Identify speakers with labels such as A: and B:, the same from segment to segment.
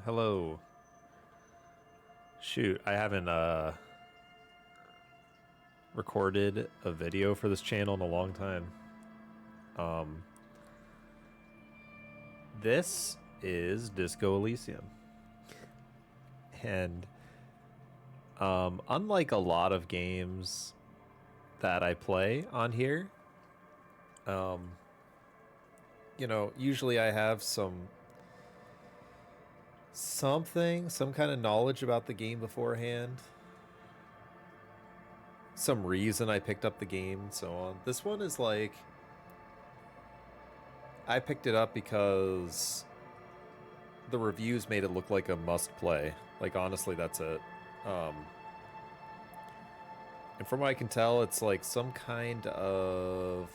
A: Hello. Shoot, I haven't recorded a video for this channel in a long time. This is Disco Elysium. And unlike a lot of games that I play on here, usually I have some kind of knowledge about the game beforehand. Some reason I picked up the game and so on. This one is like, I picked it up because the reviews made it look like a must play. Like, honestly, that's it. And from what I can tell, it's like some kind of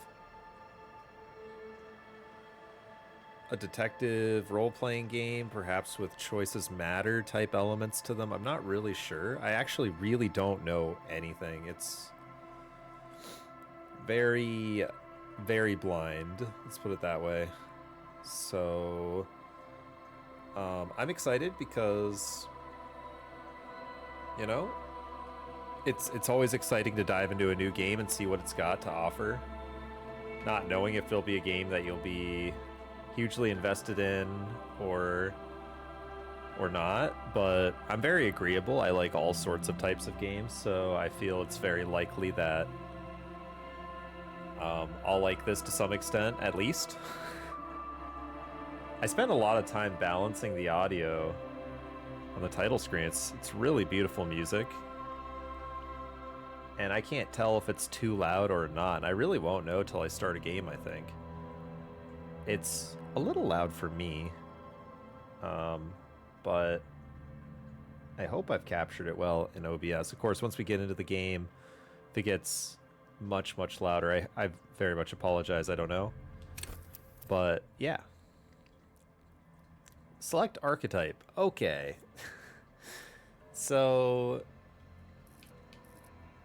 A: a detective role-playing game, perhaps with choices matter type elements to them. I'm not really sure. I actually really don't know anything. It's very, very blind. Let's put it that way. So, I'm excited because, it's always exciting to dive into a new game and see what it's got to offer. Not knowing if it'll be a game that you'll be hugely invested in or not, but I'm very agreeable. I like all sorts of types of games, so I feel it's very likely that I'll like this to some extent, at least. I spent a lot of time balancing the audio on the title screen. It's really beautiful music, and I can't tell if it's too loud or not. I really won't know till I start a game, I think. It's a little loud for me, but I hope I've captured it well in OBS. Of course, once we get into the game, if it gets much, much louder, I very much apologize. I don't know. But, yeah. Select archetype. Okay. So,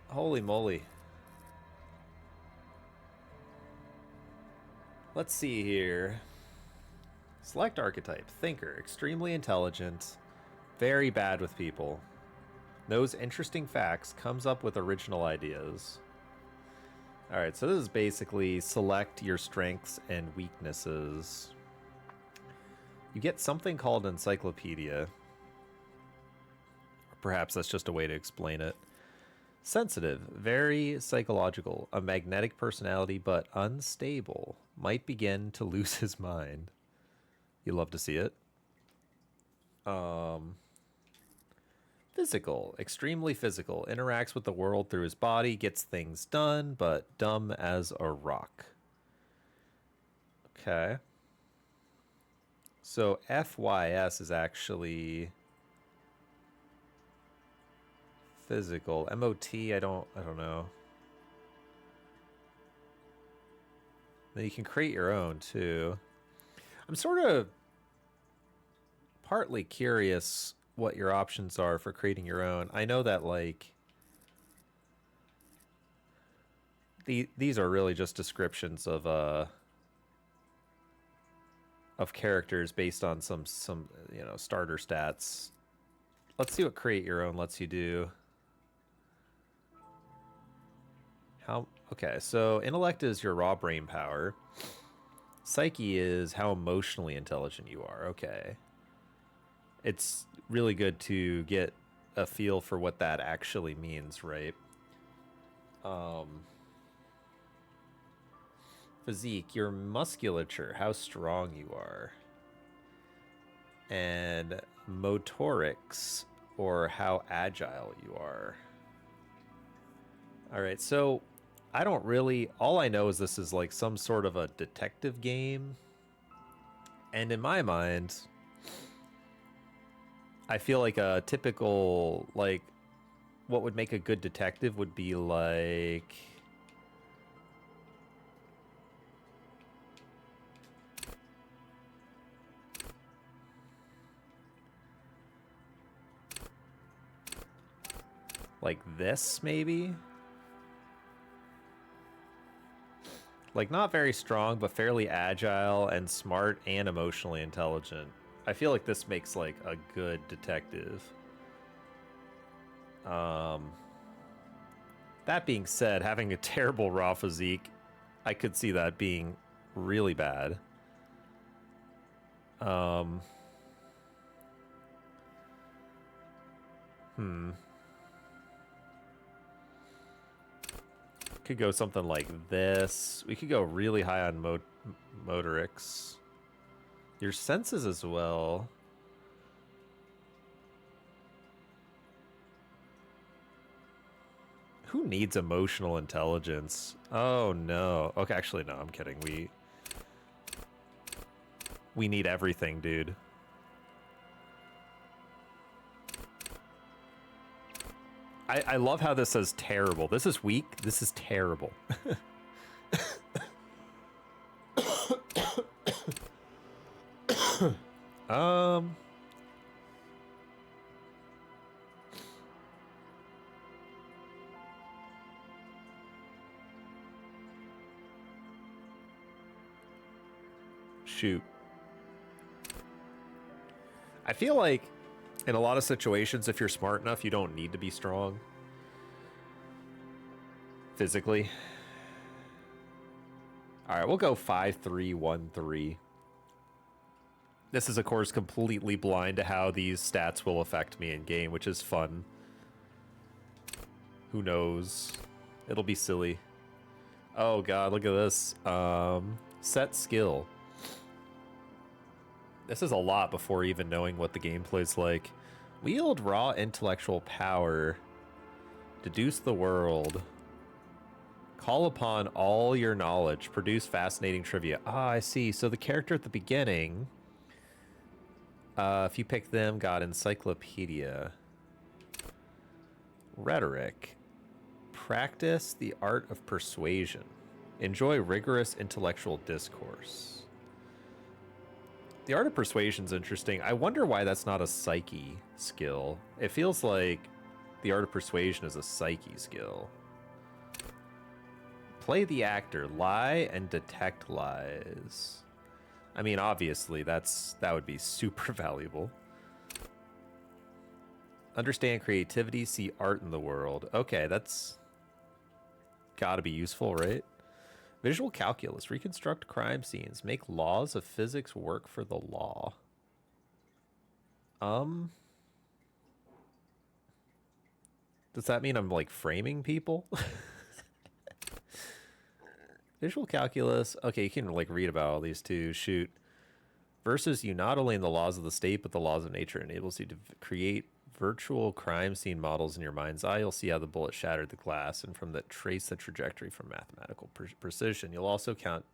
A: holy moly. Let's see here. Select archetype. Thinker. Extremely intelligent. Very bad with people. Knows interesting facts. Comes up with original ideas. Alright, so this is basically select your strengths and weaknesses. You get something called encyclopedia. Or perhaps that's just a way to explain it. Sensitive, very psychological, a magnetic personality, but unstable. Might begin to lose his mind. You love to see it. Physical, extremely physical. Interacts with the world through his body, gets things done, but dumb as a rock. Okay. So FYS is actually physical. MOT, I don't know. Then you can create your own too. I'm sort of partly curious what your options are for creating your own. I know that, like, these are really just descriptions of characters based on some starter stats. Let's see what create your own lets you do. Okay, so intellect is your raw brain power. Psyche is how emotionally intelligent you are. Okay. It's really good to get a feel for what that actually means, right? Physique, your musculature, how strong you are. And motorics, or how agile you are. Alright, so I don't really... All I know is this is like some sort of a detective game. And in my mind, I feel like a typical, like, what would make a good detective would be like... like this, maybe? Like, not very strong, but fairly agile and smart and emotionally intelligent. I feel like this makes like a good detective. That being said, having a terrible raw physique, I could see that being really bad. Could go something like this. We could go really high on motorics. Your senses as well. Who needs emotional intelligence? Oh no. Okay, actually no, I'm kidding. We need everything, dude. I love how this says terrible. This is weak. This is terrible. Shoot. I feel like in a lot of situations, if you're smart enough, you don't need to be strong physically. All right, we'll go 5-3-1-3. This is, of course, completely blind to how these stats will affect me in game, which is fun. Who knows? It'll be silly. Oh god, look at this. Set skill. This is a lot before even knowing what the gameplay's like. Wield raw intellectual power. Deduce the world. Call upon all your knowledge. Produce fascinating trivia. Ah, I see. So the character at the beginning, if you pick them, got encyclopedia. Rhetoric. Practice the art of persuasion. Enjoy rigorous intellectual discourse. The art of persuasion's interesting. I wonder why that's not a psyche skill. It feels like the art of persuasion is a psyche skill. Play the actor. Lie and detect lies. I mean, obviously, that would be super valuable. Understand creativity. See art in the world. Okay, that's gotta be useful, right? Visual calculus. Reconstruct crime scenes. Make laws of physics work for the law. Does that mean I'm like framing people? Visual calculus. Okay, you can like read about all these too. Shoot. Versus you not only in the laws of the state, but the laws of nature enables you to create virtual crime scene models in your mind's eye. You'll see how the bullet shattered the glass, and from that trace the trajectory from mathematical precision. You'll also count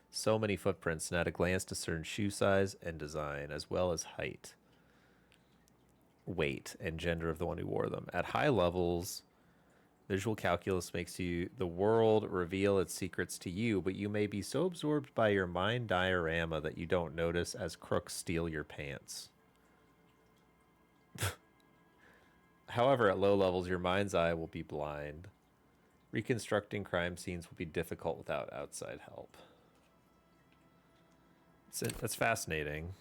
A: so many footprints and at a glance discern shoe size and design, as well as height, weight, and gender of the one who wore them. At high levels, visual calculus makes the world reveal its secrets to you, but you may be so absorbed by your mind diorama that you don't notice as crooks steal your pants. However, at low levels, your mind's eye will be blind. Reconstructing crime scenes will be difficult without outside help. That's fascinating.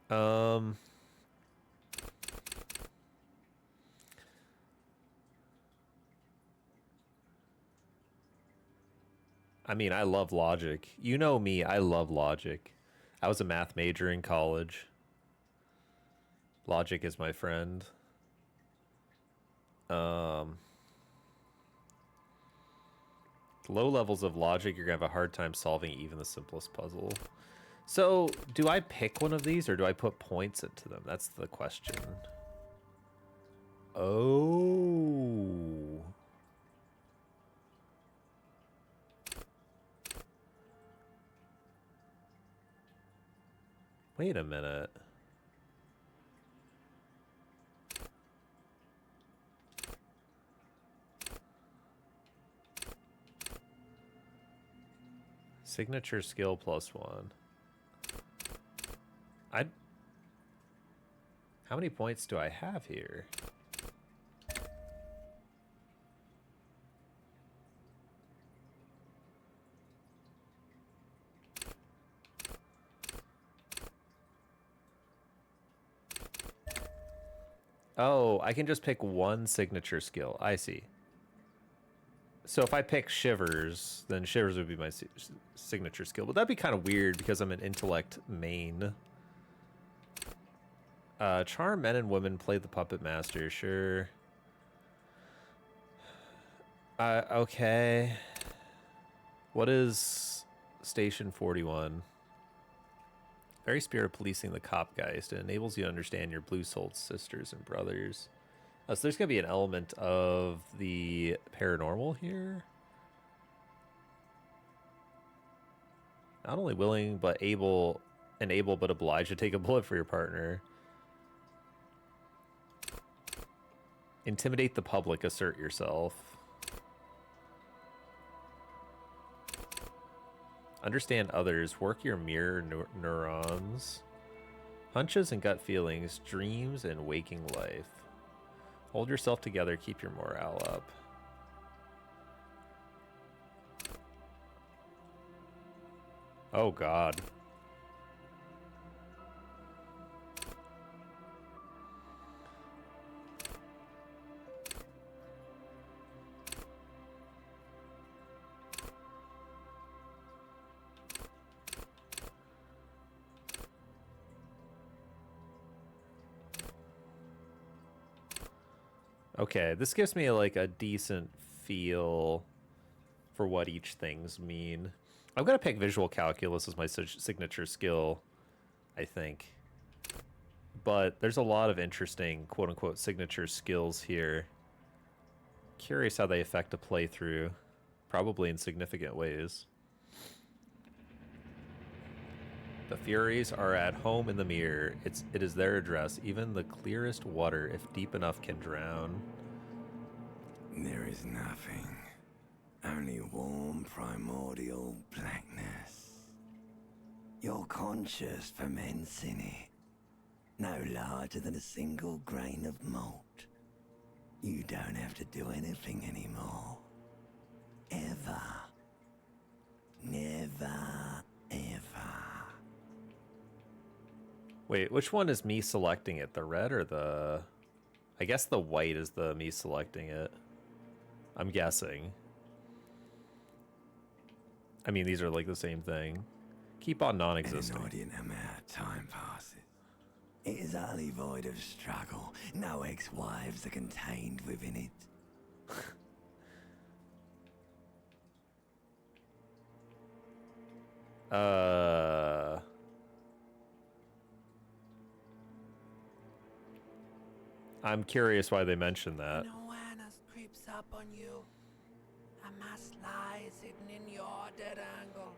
A: I mean, I love logic. You know me, I love logic. I was a math major in college. Logic is my friend. Low levels of logic, you're gonna have a hard time solving even the simplest puzzle. So, do I pick one of these or do I put points into them? That's the question. Oh. Wait a minute. Signature skill +1. How many points do I have here? Oh, I can just pick one signature skill. I see. So if I pick Shivers, then Shivers would be my signature skill. But that'd be kind of weird because I'm an intellect main. Charm men and women, play the puppet master, sure. Okay. What is Station 41? Very spirit of policing the Copgeist. It enables you to understand your blue-souled sisters and brothers. So there's going to be an element of the paranormal here. Not only willing, but able but obliged to take a bullet for your partner. Intimidate the public, assert yourself. Understand others, work your mirror neurons. Hunches and gut feelings, dreams and waking life. Hold yourself together, keep your morale up. Oh God. Okay, this gives me like a decent feel for what each things mean. I'm gonna pick visual calculus as my signature skill, I think. But there's a lot of interesting quote-unquote signature skills here. Curious how they affect a playthrough, probably in significant ways. The Furies are at home in the mirror. It is their address. Even the clearest water, if deep enough, can drown.
B: There is nothing. Only warm primordial blackness. Your conscious ferments in it. No larger than a single grain of malt. You don't have to do anything anymore. Ever. Never, ever.
A: Wait, which one is me selecting it? The red or the... I guess the white is the me selecting it. I'm guessing. I mean, these are like the same thing. Keep on non-existing.
B: An inordinate amount of time passes. It is utterly void of struggle. No ex-wives are contained within it.
A: I'm curious why they mentioned that.
C: When awareness creeps up on you, a mass lies hidden in your dead angle,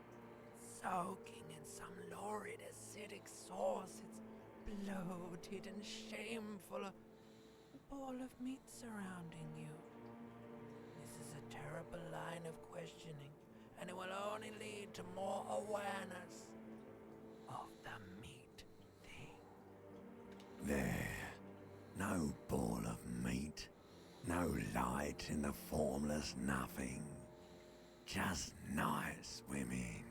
C: soaking in some lurid acidic sauce. It's bloated and shameful, a ball of meat surrounding you. This is a terrible line of questioning, and it will only lead to more awareness of the meat thing.
B: There. No ball of meat. No light in the formless nothing. Just night swimming.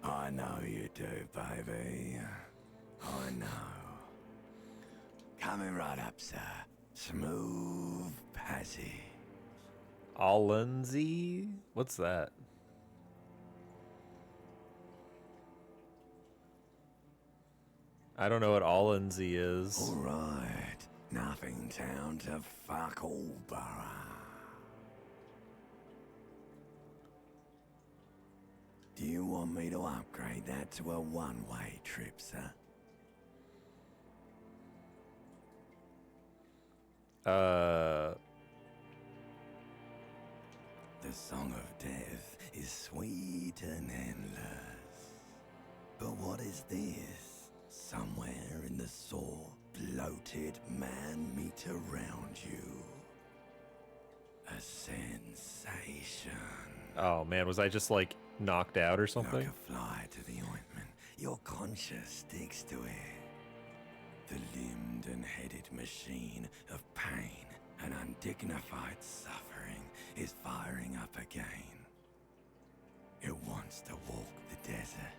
B: I know you do, baby. I know. Coming right up, sir. Smooth passage.
A: Allenzy? What's that? I don't know what Allenzy is.
B: All right. Nothing town to fuck all borough. Do you want me to upgrade that to a one-way trip, sir? The song of death is sweet and endless. But what is this? Somewhere in the sore, bloated man meat around you. A sensation.
A: Oh man, was I just like knocked out or something?
B: Like a fly to the ointment, your conscience sticks to it. The limbed and headed machine of pain and undignified suffering is firing up again. It wants to walk the desert,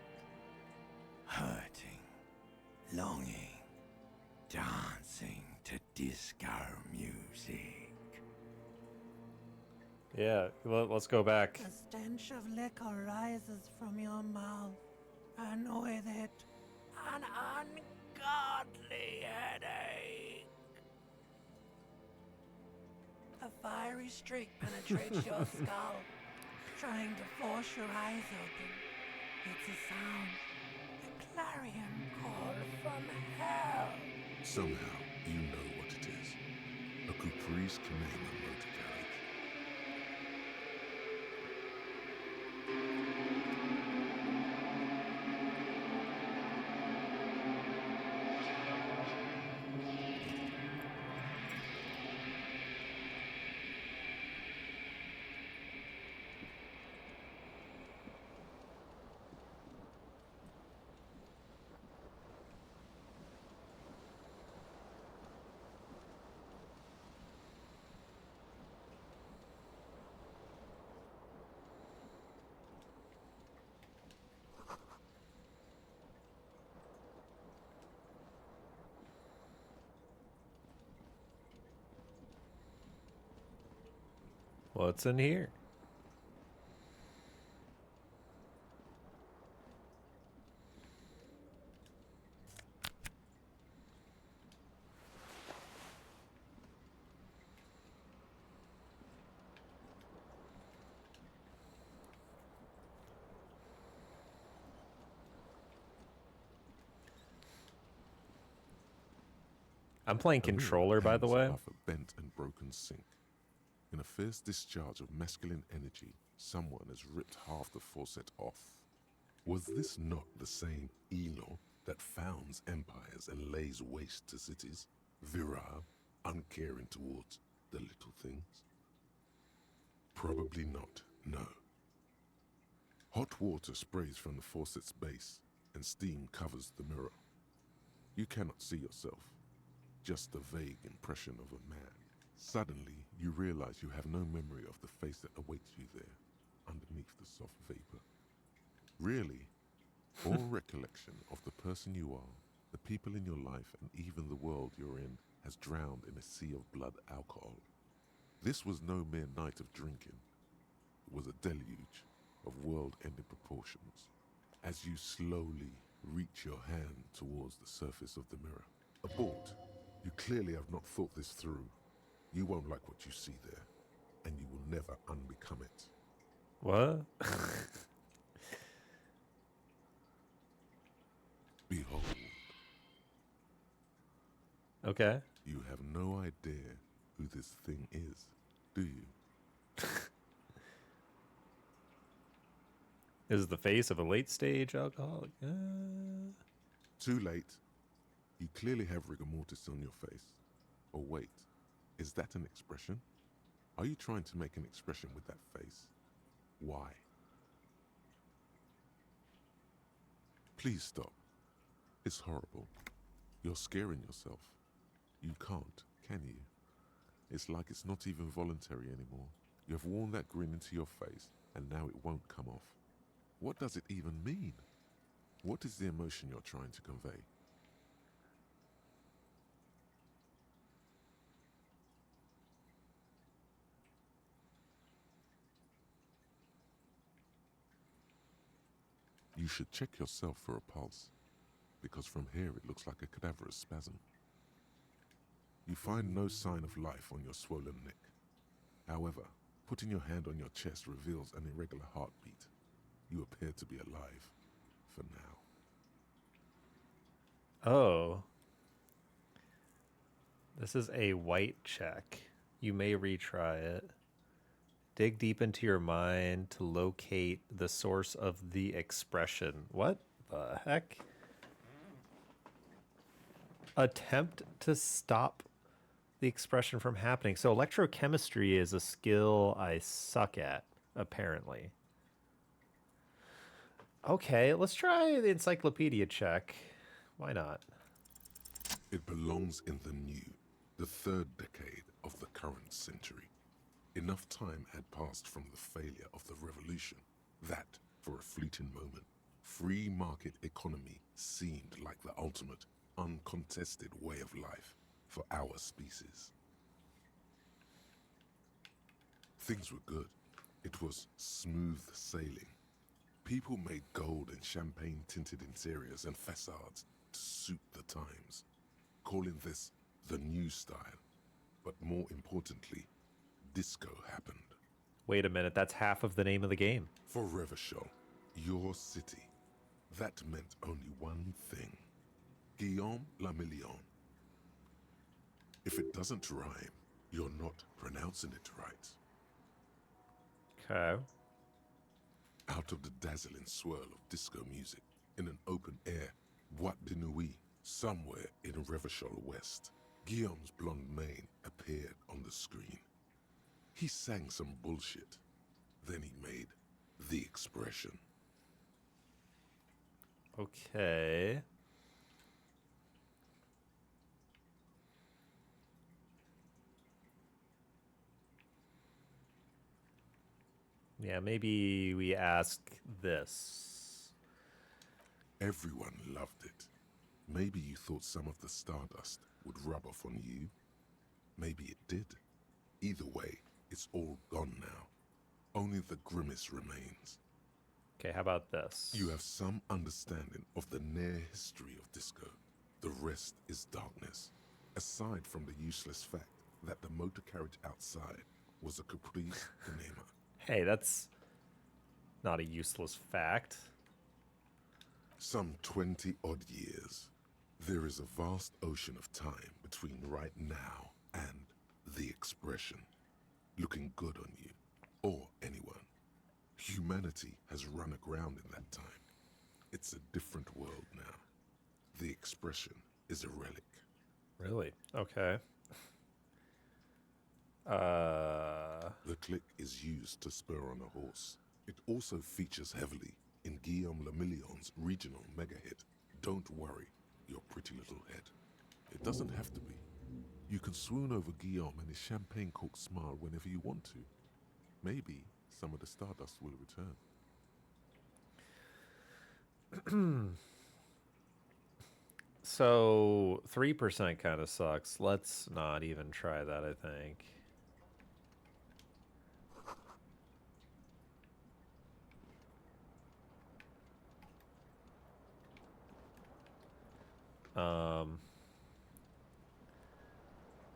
B: hurting, longing, dancing, disco music.
A: Yeah, let's go back.
C: The stench of liquor rises from your mouth, and with it, an ungodly headache. A fiery streak penetrates your skull, trying to force your eyes open. It's a sound, a clarion call from hell.
D: Somehow, you know what it is. A Caprice Canema motor carriage.
A: What's in here? I'm playing
D: A mirror
A: controller, by the
D: hangs
A: way.
D: above a bent and broken sink. In a fierce discharge of masculine energy, someone has ripped half the faucet off. Was this not the same Elo that founds empires and lays waste to cities? Virile, uncaring towards the little things? Probably not, no. Hot water sprays from the faucet's base, and steam covers the mirror. You cannot see yourself, just a vague impression of a man. Suddenly, you realize you have no memory of the face that awaits you there, underneath the soft vapor. Really, all recollection of the person you are, the people in your life, and even the world you're in has drowned in a sea of blood alcohol. This was no mere night of drinking. It was a deluge of world-ending proportions. As you slowly reach your hand towards the surface of the mirror. Abort. You clearly have not thought this through. You won't like what you see there, and you will never unbecome it.
A: What?
D: Behold,
A: Okay.
D: you have no idea who this thing is, do you?
A: This is the face of a late stage alcoholic.
D: Too late. You clearly have rigor mortis on your face. Or wait, is that an expression? Are you trying to make an expression with that face? Why? Please stop. It's horrible. You're scaring yourself. You can't, can you? It's like it's not even voluntary anymore. You have worn that grin into your face, and now it won't come off. What does it even mean? What is the emotion you're trying to convey? You should check yourself for a pulse, because from here it looks like a cadaverous spasm. You find no sign of life on your swollen neck. However, putting your hand on your chest reveals an irregular heartbeat. You appear to be alive, for now.
A: Oh. This is a white check. You may retry it. Dig deep into your mind to locate the source of the expression. What the heck? Attempt to stop the expression from happening. So electrochemistry is a skill I suck at, apparently. Okay, let's try the encyclopedia check. Why not?
D: It belongs in the new, the third decade of the current century. Enough time had passed from the failure of the revolution that, for a fleeting moment, free market economy seemed like the ultimate, uncontested way of life. for our species. Things were good. It was smooth sailing. People made gold and champagne-tinted interiors and facades to suit the times, calling this the new style. But more importantly, disco happened.
A: Wait a minute, that's half of the name of the game.
D: For Revachol, your city, that meant only one thing. Guillaume le Million. If it doesn't rhyme, you're not pronouncing it right.
A: Okay.
D: Out of the dazzling swirl of disco music, in an open air, Boîte de Nuit, somewhere in Revachol West, Guillaume's blonde mane appeared on the screen. He sang some bullshit. Then he made the expression.
A: Okay. Yeah, maybe we ask this.
D: Everyone loved it. Maybe you thought some of the stardust would rub off on you. Maybe it did. Either way, it's all gone now. Only the grimace remains.
A: Okay, how about this?
D: You have some understanding of the near history of disco. The rest is darkness. Aside from the useless fact that the motor carriage outside was a caprice de Neymar.
A: Hey, that's not a useless fact.
D: Some 20-odd years. There is a vast ocean of time between right now and the expression. Looking good on you, or anyone. Humanity has run aground in that time. It's a different world now. The expression is a relic.
A: Really? Okay.
D: The click is used to spur on a horse. It also features heavily in Guillaume le Million's regional mega hit, Don't Worry, Your Pretty Little Head. It doesn't have to be. You can swoon over Guillaume and his champagne cork smile whenever you want to. Maybe some of the stardust will return.
A: So 3% kind of sucks. Let's not even try that, I think.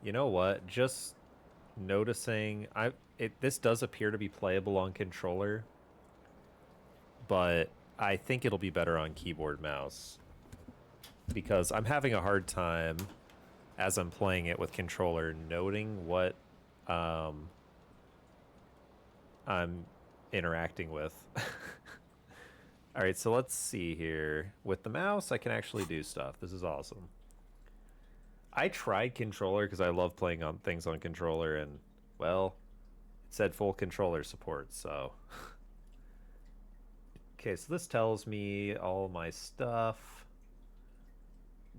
A: You know what? Just noticing, this does appear to be playable on controller, but I think it'll be better on keyboard mouse because I'm having a hard time as I'm playing it with controller noting what I'm interacting with. All right, so let's see here. With the mouse, I can actually do stuff. This is awesome. I tried controller because I love playing on things on controller, and, well, it said full controller support, so. Okay, so this tells me all my stuff.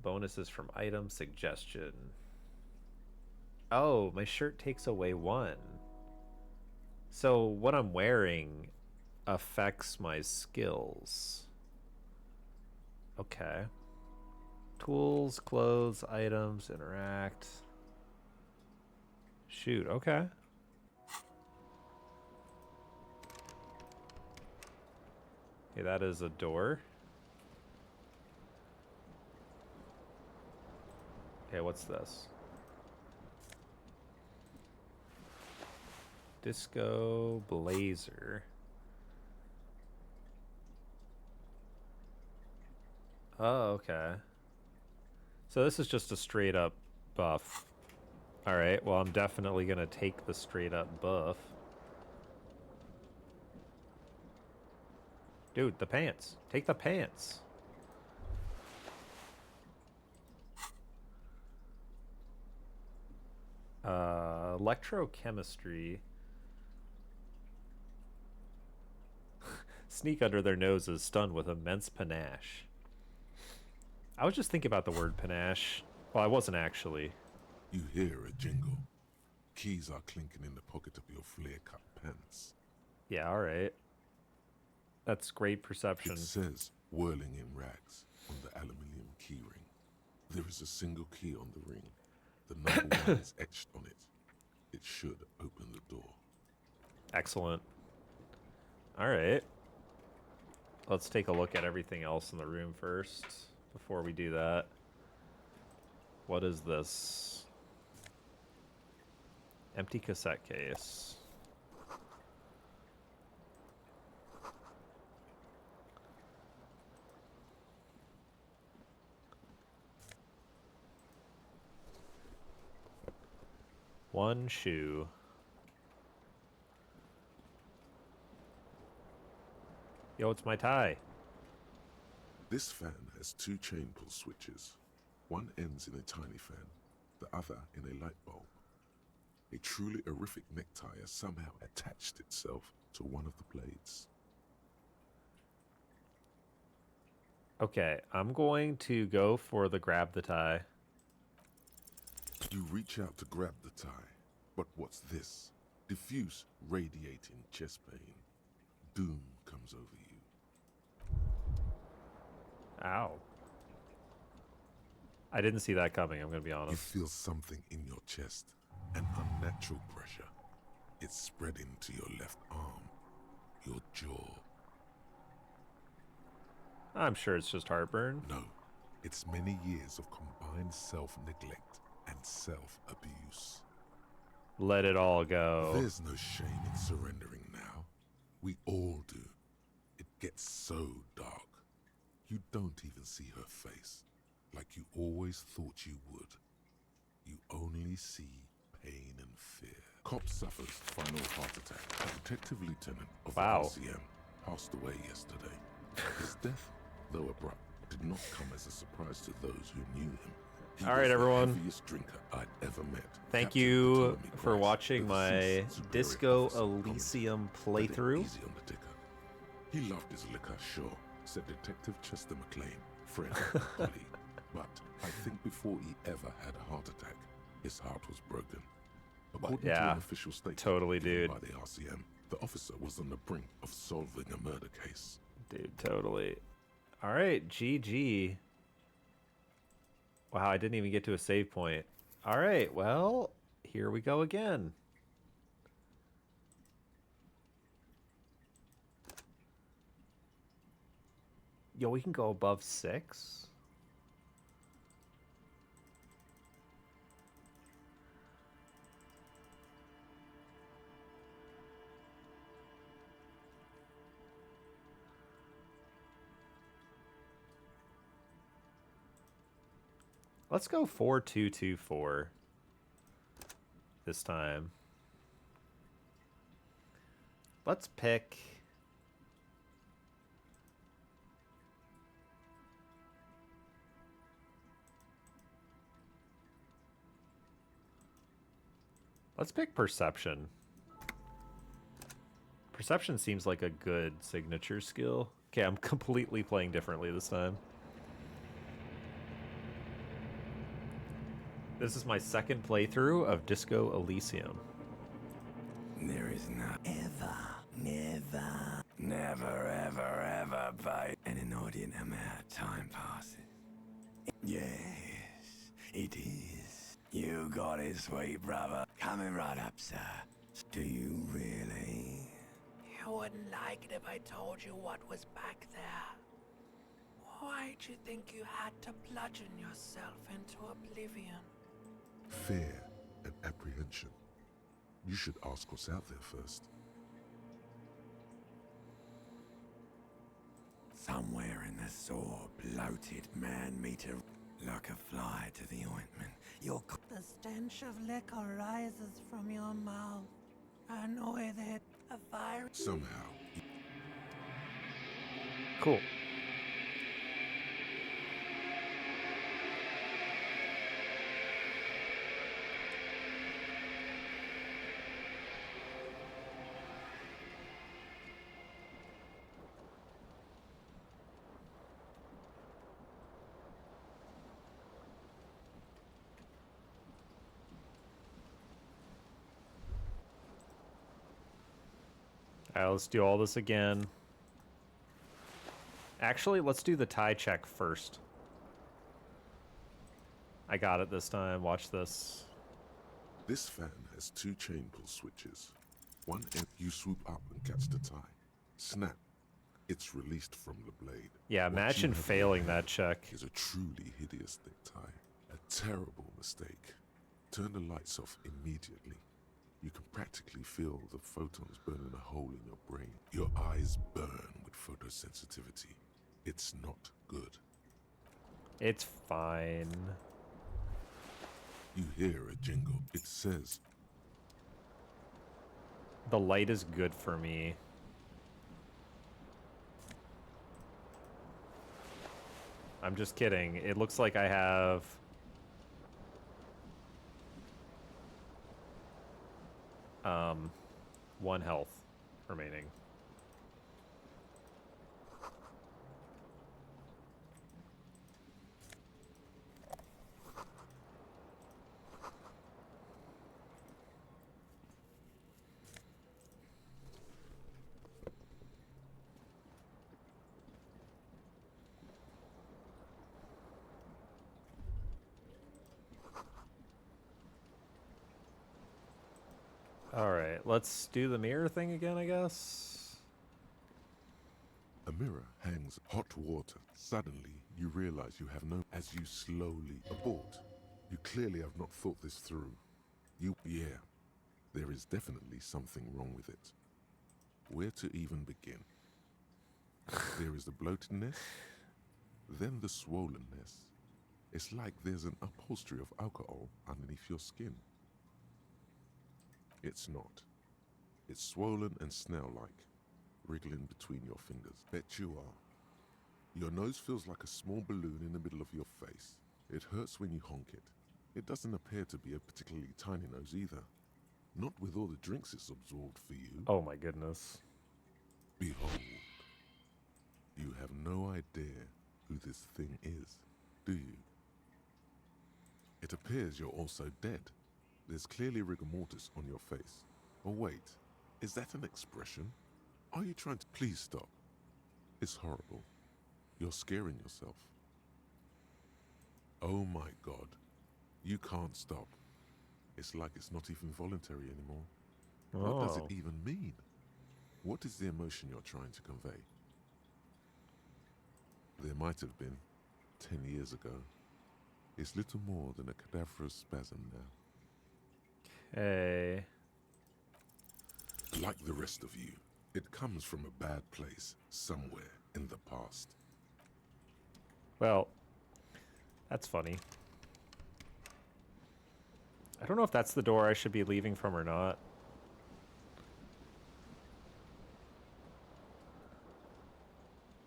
A: Bonuses from item suggestion. Oh, my shirt takes away 1. So what I'm wearing affects my skills. Okay. Tools, clothes, items, interact. Shoot, okay. Okay, that is a door. Okay, what's this? Disco Blazer. Oh, okay. So this is just a straight up buff. Alright, well I'm definitely gonna take the straight up buff. Dude, the pants. Take the pants. Electrochemistry. Sneak under their noses, stunned with immense panache. I was just thinking about the word panache. Well, I wasn't actually.
D: You hear a jingle. Keys are clinking in the pocket of your flare-cut pants.
A: Yeah, alright. That's great perception.
D: It says, whirling in rags, on the aluminium key ring. There is a single key on the ring. The number 1 is etched on it. It should open the door.
A: Excellent. All right. Let's take a look at everything else in the room first before we do that. What is this? Empty cassette case. One shoe. Yo, it's my tie.
D: This fan has 2 chain pull switches. One ends in a tiny fan, the other in a light bulb. A truly horrific necktie has somehow attached itself to one of the blades.
A: Okay, I'm going to go for the grab the tie.
D: You reach out to grab the tie, but what's this? Diffuse, radiating chest pain. Doom comes over you.
A: Ow. I didn't see that coming, I'm going to be
D: You
A: honest.
D: feel something in your chest, an unnatural pressure. It's spreading to your left arm, your jaw.
A: I'm sure it's just heartburn.
D: No, it's many years of combined self-neglect and self-abuse.
A: Let it all go.
D: There's no shame in surrendering now. We all do. It gets so dark. You don't even see her face, like you always thought you would. You only see pain and fear. Cop suffers final heart attack. A detective lieutenant of
A: Wow.
D: the Elysium passed away yesterday. His death, though abrupt, did not come as a surprise to those who knew him. He
A: All right,
D: was
A: everyone.
D: the heaviest drinker I'd ever met.
A: Thank
D: Captain
A: you
D: Ptolemy
A: for
D: Price,
A: watching
D: the
A: my
D: deceased superior
A: Disco
D: officer, commented,
A: Elysium
D: "Had it
A: playthrough.
D: easy on the ticker. He loved his liquor, sure," said Detective Chester McLean, friend and colleague. But I think before he ever had a heart attack, his heart was broken. According to
A: yeah,
D: an official statement
A: totally,
D: given
A: dude.
D: by the RCM, the officer was on the brink of solving a murder case.
A: Dude, totally. All right, GG. Wow, I didn't even get to a save point. All right, well, here we go again. Yo, we can go above 6. Let's go 4-2-2-4 this time. Let's pick... Let's pick Perception. Perception seems like a good signature skill. Okay, I'm completely playing differently this time. This is my second playthrough of Disco Elysium.
B: There is not never, ever by an inordinate amount of time passes. Yes, it is. You got it, sweet brother. Coming right up, sir. Do you really?
C: You wouldn't like it if I told you what was back there. Why'd you think you had to bludgeon yourself into oblivion?
D: Fear and apprehension. You should ask what's out there first.
B: Somewhere in the sore, bloated man-meter, like a fly to the ointment.
C: The stench of liquor rises from your mouth, and with it, a virus.
D: Somehow,
A: Cool. Alright, let's do all this again. Actually, let's do the tie check first. I got it this time. Watch this.
D: This fan has 2 chain pull switches. One end you swoop up and catch the tie. Snap. It's released from the blade.
A: Yeah,
D: What you
A: imagine
D: have in
A: failing
D: your
A: that
D: hand
A: check.
D: is a truly hideous thick tie. A terrible mistake. Turn the lights off immediately. You can practically feel the photons burning a hole in your brain. Your eyes burn with photosensitivity. It's not good.
A: It's fine.
D: You hear a jingle. It says,
A: The light is good for me. I'm just kidding. It looks like I have... one health remaining. Alright, let's do the mirror thing again, I guess.
D: a mirror hangs hot water. Suddenly, you realize you have no... As you slowly abort, you clearly have not thought this through. Yeah, there is definitely something wrong with it. Where to even begin? There is the bloatedness, then the swollenness. It's like there's an upholstery of alcohol underneath your skin. It's not. It's swollen and snail-like, wriggling between your fingers. Bet you are. Your nose feels like a small balloon in the middle of your face. It hurts when you honk it. It doesn't appear to be a particularly tiny nose either. Not with all the drinks it's absorbed for you.
A: Oh my goodness.
D: Behold. You have no idea who this thing is, do you? It appears you're also dead. There's clearly rigor mortis on your face. Oh wait, is that an expression? Are you trying to... Please stop. It's horrible. You're scaring yourself. Oh my god. You can't stop. It's like it's not even voluntary anymore. What does it
A: Oh.
D: even mean? What is the emotion you're trying to convey? There might have been 10 years ago. It's little more than a cadaverous spasm now.
A: Hey.
D: Like the rest of you, it comes from a bad place somewhere in the past.
A: Well, that's funny. I don't know if that's the door I should be leaving from or not.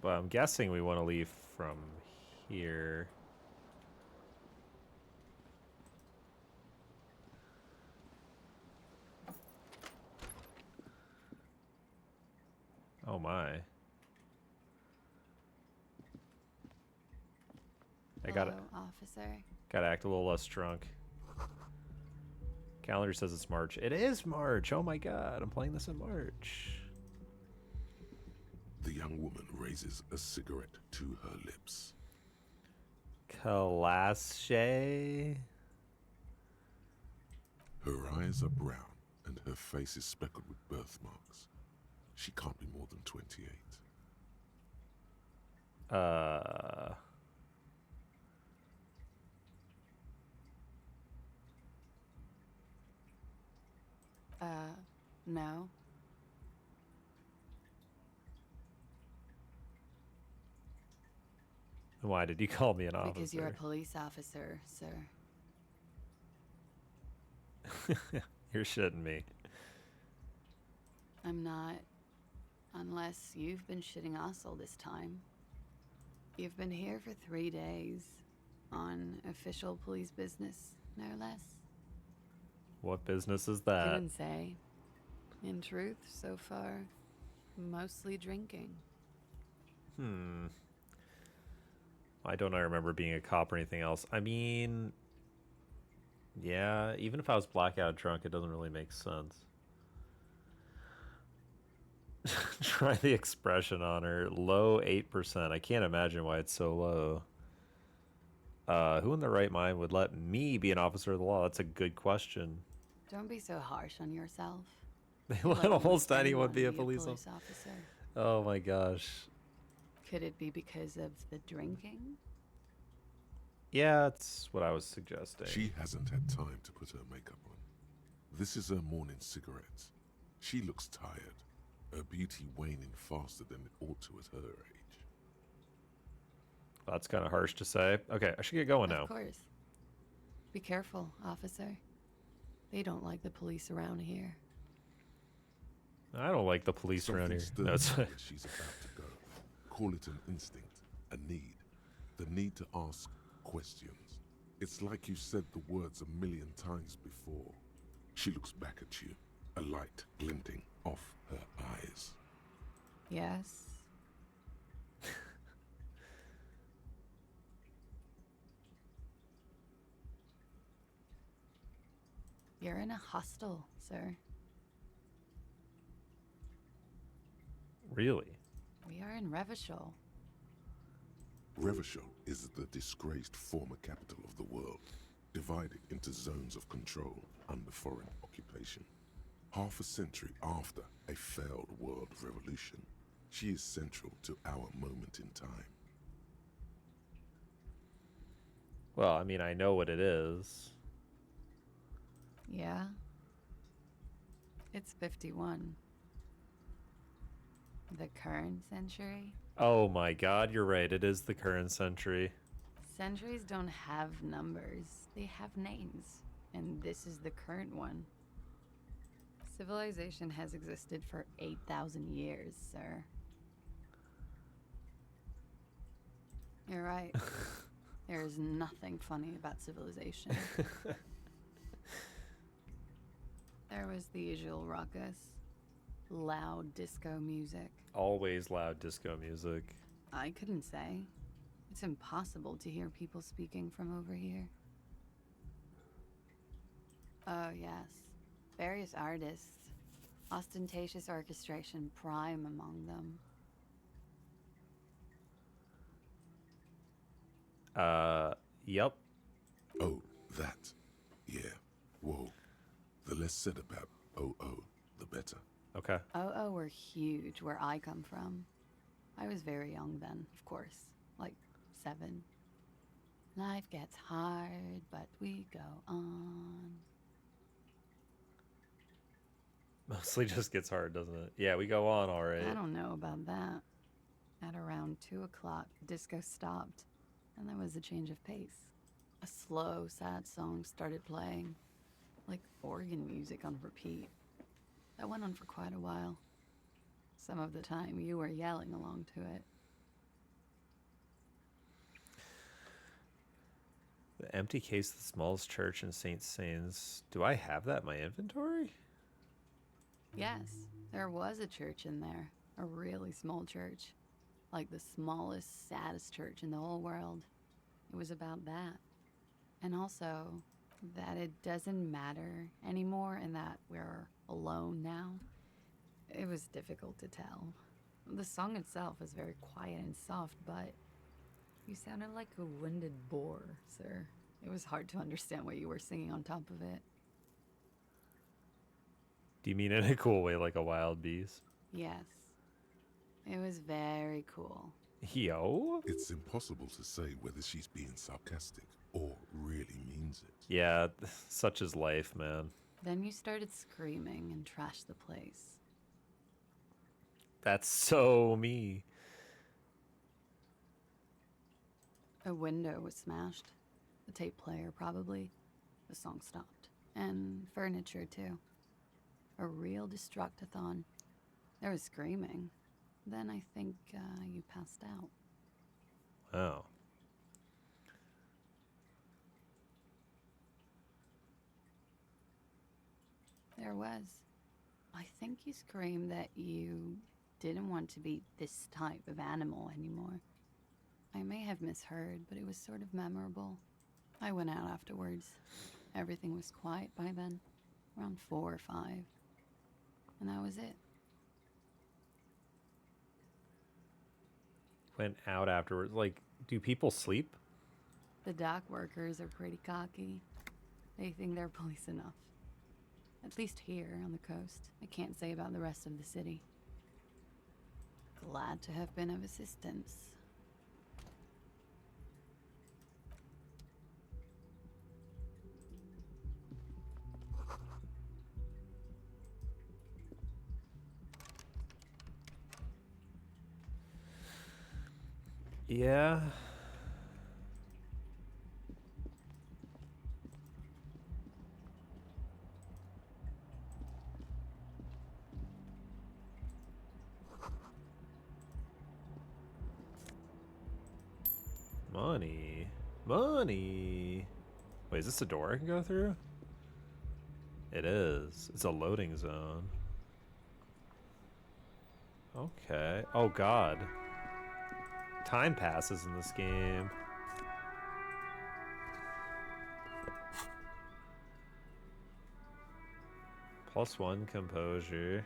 A: But I'm guessing we want to leave from here. Oh my. I gotta
E: Hello, officer.
A: act a little less drunk. Calendar says it's March. It is March. Oh my god, I'm playing this in March.
D: The young woman raises a cigarette to her lips.
A: Kalashe.
D: Her eyes are brown and her face is speckled with birthmarks. She can't be more than 28.
E: No.
A: Why did you call me an officer?
E: Because you're a police officer, sir.
A: You're shitting me.
E: I'm not. Unless you've been shitting us all this time. You've been here for 3 days. On official police business, no less.
A: What business is that?
E: Couldn't say. In truth, so far, mostly drinking.
A: Why don't I remember being a cop or anything else? I mean, yeah, even if I was blackout drunk, it doesn't really make sense. Try the expression on her. Low 8%. I can't imagine why it's so low. Who in their right mind would let me be an officer of the law? That's a good question.
E: Don't be so harsh on yourself.
A: They
E: You
A: let almost anyone be a
E: police
A: police officer.
E: officer.
A: Oh my gosh.
E: Could it be because of the drinking?
A: Yeah, that's what I was suggesting.
D: She hasn't had time to put her makeup on. This is her morning cigarette. She looks tired, her beauty waning faster than it ought to at her age.
A: That's kind of harsh to say. Okay, I should get going now.
E: Of course. Be careful, officer. They don't like the police around here.
A: I don't like the police around here.
D: Something
A: No, it's
D: stirs her when she's about to go. Call it an instinct, a need. The need to ask questions. It's like you said the words a million times before. She looks back at you, a light glinting off her eyes.
E: Yes. You're in a hostel, sir.
A: really.
E: We are in Revachol.
D: Revachol is the disgraced former capital of the world, divided into zones of control under foreign occupation. Half a century after a failed world revolution, she is central to our moment in time.
A: Well, I mean, I know what it is.
E: Yeah. It's 51. The current century?
A: Oh my god, you're right. It is the current century.
E: Centuries don't have numbers, they have names. And this is the current one. Civilization has existed for 8,000 years, sir. You're right. There is nothing funny about civilization. There was the usual ruckus, loud disco music.
A: Always loud disco music.
E: I couldn't say. It's impossible to hear people speaking from over here. Oh, yes. Various artists. Ostentatious orchestration prime among them.
A: Yep.
D: Oh, that. Yeah. Whoa. The less said about OO, the better.
A: Okay.
E: Oh, were huge where I come from. I was very young then, of course. Like 7. Life gets hard, but we go on.
A: Mostly just gets hard, doesn't it? Yeah, we go on all right.
E: I don't know about that. At around 2 o'clock, the disco stopped, and there was a change of pace. A slow, sad song started playing, like organ music on repeat. That went on for quite a while. Some of the time, you were yelling along to it.
A: The empty case of the smallest church in St. Sains. Do I have that in my inventory?
E: Yes, there was a church in there. A really small church. Like the smallest, saddest church in the whole world. It was about that. And also, that it doesn't matter anymore and that we're alone now. It was difficult to tell. The song itself is very quiet and soft, but you sounded like a winded boar, sir. It was hard to understand what you were singing on top of it.
A: Do you mean in a cool way, like a wild beast?
E: Yes. It was very cool.
A: Yo?
D: It's impossible to say whether she's being sarcastic or really means it.
A: Yeah, such is life, man.
E: Then you started screaming and trashed the place.
A: That's so me.
E: A window was smashed. The tape player, probably. The song stopped. And furniture, too. A real destructathon. There was screaming. Then I think you passed out.
A: Oh.
E: There was. I think you screamed that you didn't want to be this type of animal anymore. I may have misheard, but it was sort of memorable. I went out afterwards. Everything was quiet by then, around 4 or 5. And that was it.
A: Went out afterwards. Like, do people sleep?
E: The dock workers are pretty cocky. They think they're police enough. At least here on the coast. I can't say about the rest of the city. Glad to have been of assistance.
A: Yeah. Money. Money. Wait, is this a door I can go through? It is. It's a loading zone. Okay. Oh, God. Time passes in this game. +1 composure.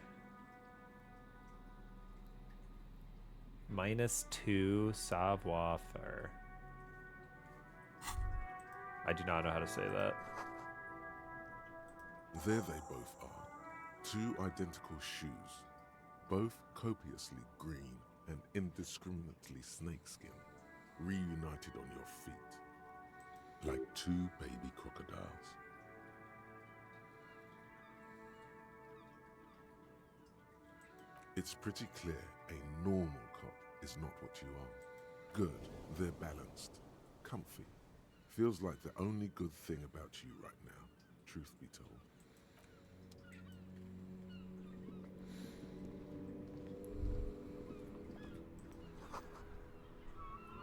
A: -2 savoir faire. I do not know how to say that.
D: There they both are. Two identical shoes, both copiously green and indiscriminately snakeskin, reunited on your feet, like two baby crocodiles. It's pretty clear a normal cop is not what you are. Good, they're balanced, comfy. Feels like the only good thing about you right now, truth be told.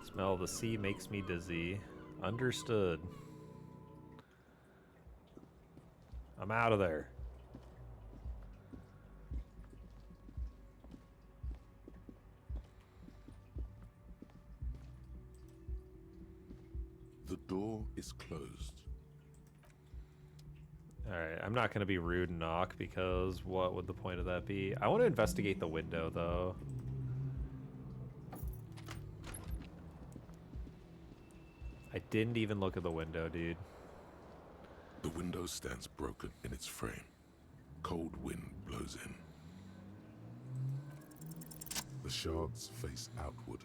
A: Smell of the sea makes me dizzy. Understood. I'm out of there.
D: The door is closed.
A: Alright, I'm not going to be rude and knock because what would the point of that be? I want to investigate the window, though. I didn't even look at the window, dude.
D: The window stands broken in its frame. Cold wind blows in. The shards face outward.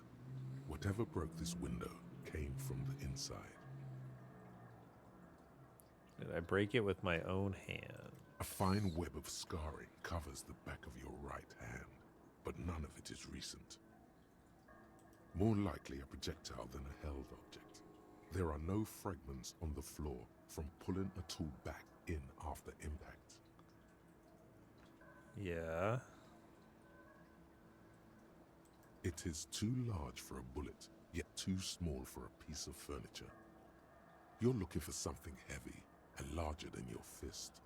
D: Whatever broke this window came from the inside.
A: Did I break it with my own hand?
D: A fine web of scarring covers the back of your right hand, but none of it is recent. More likely a projectile than a held object. There are no fragments on the floor from pulling a tool back in after impact.
A: Yeah.
D: It is too large for a bullet, yet too small for a piece of furniture. You're looking for something heavy and larger than your fist.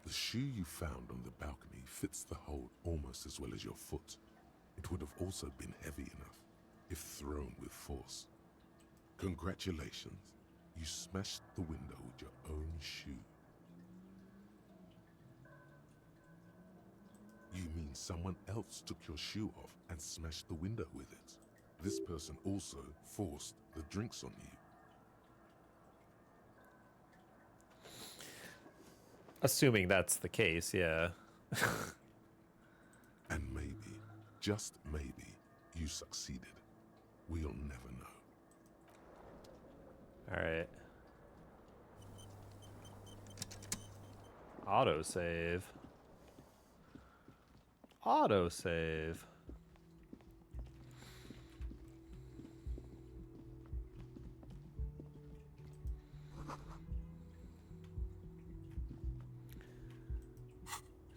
D: The shoe you found on the balcony fits the hold almost as well as your foot. It would have also been heavy enough if thrown with force. Congratulations, you smashed the window with your own shoe. You mean someone else took your shoe off and smashed the window with it? This person also forced the drinks on you.
A: Assuming that's the case, yeah.
D: And maybe, just maybe, you succeeded. We'll never know.
A: Alright. Autosave. Autosave.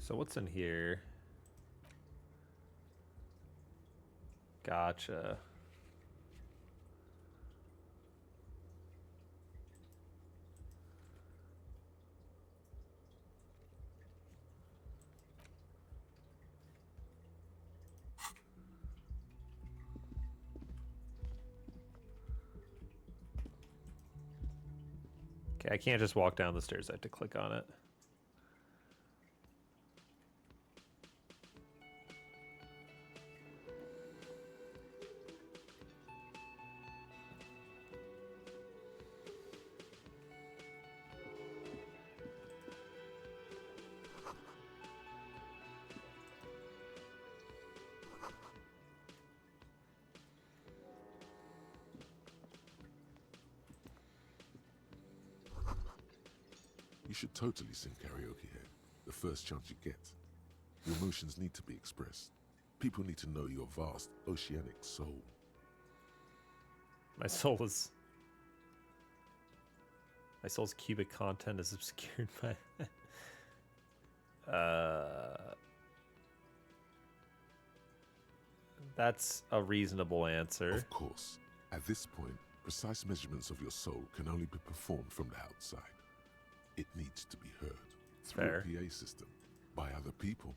A: So what's in here? Gotcha. Okay, I can't just walk down the stairs. I have to click on it.
D: should totally sing karaoke here, the first chance you get. Your emotions need to be expressed. People need to know your vast, oceanic soul.
A: My soul's cubic content is obscured by. That's a reasonable answer.
D: Of course, at this point, precise measurements of your soul can only be performed from the outside. It needs to be heard through
A: Fair.
D: a PA system by other people.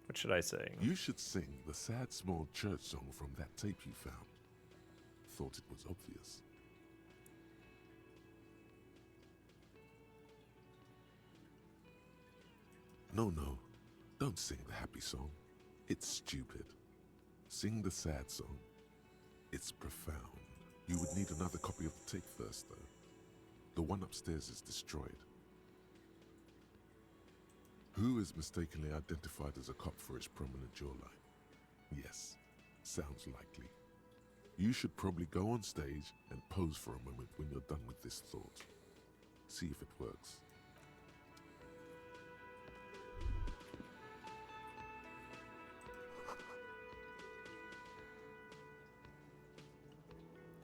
A: What should I sing?
D: You should sing the sad small church song from that tape you found. Thought it was obvious. No, don't sing the happy song. It's stupid. Sing the sad song. It's profound. You would need another copy of the tape first, though. The one upstairs is destroyed. Who is mistakenly identified as a cop for his prominent jawline? Yes, sounds likely. You should probably go on stage and pose for a moment when you're done with this thought. See if it works.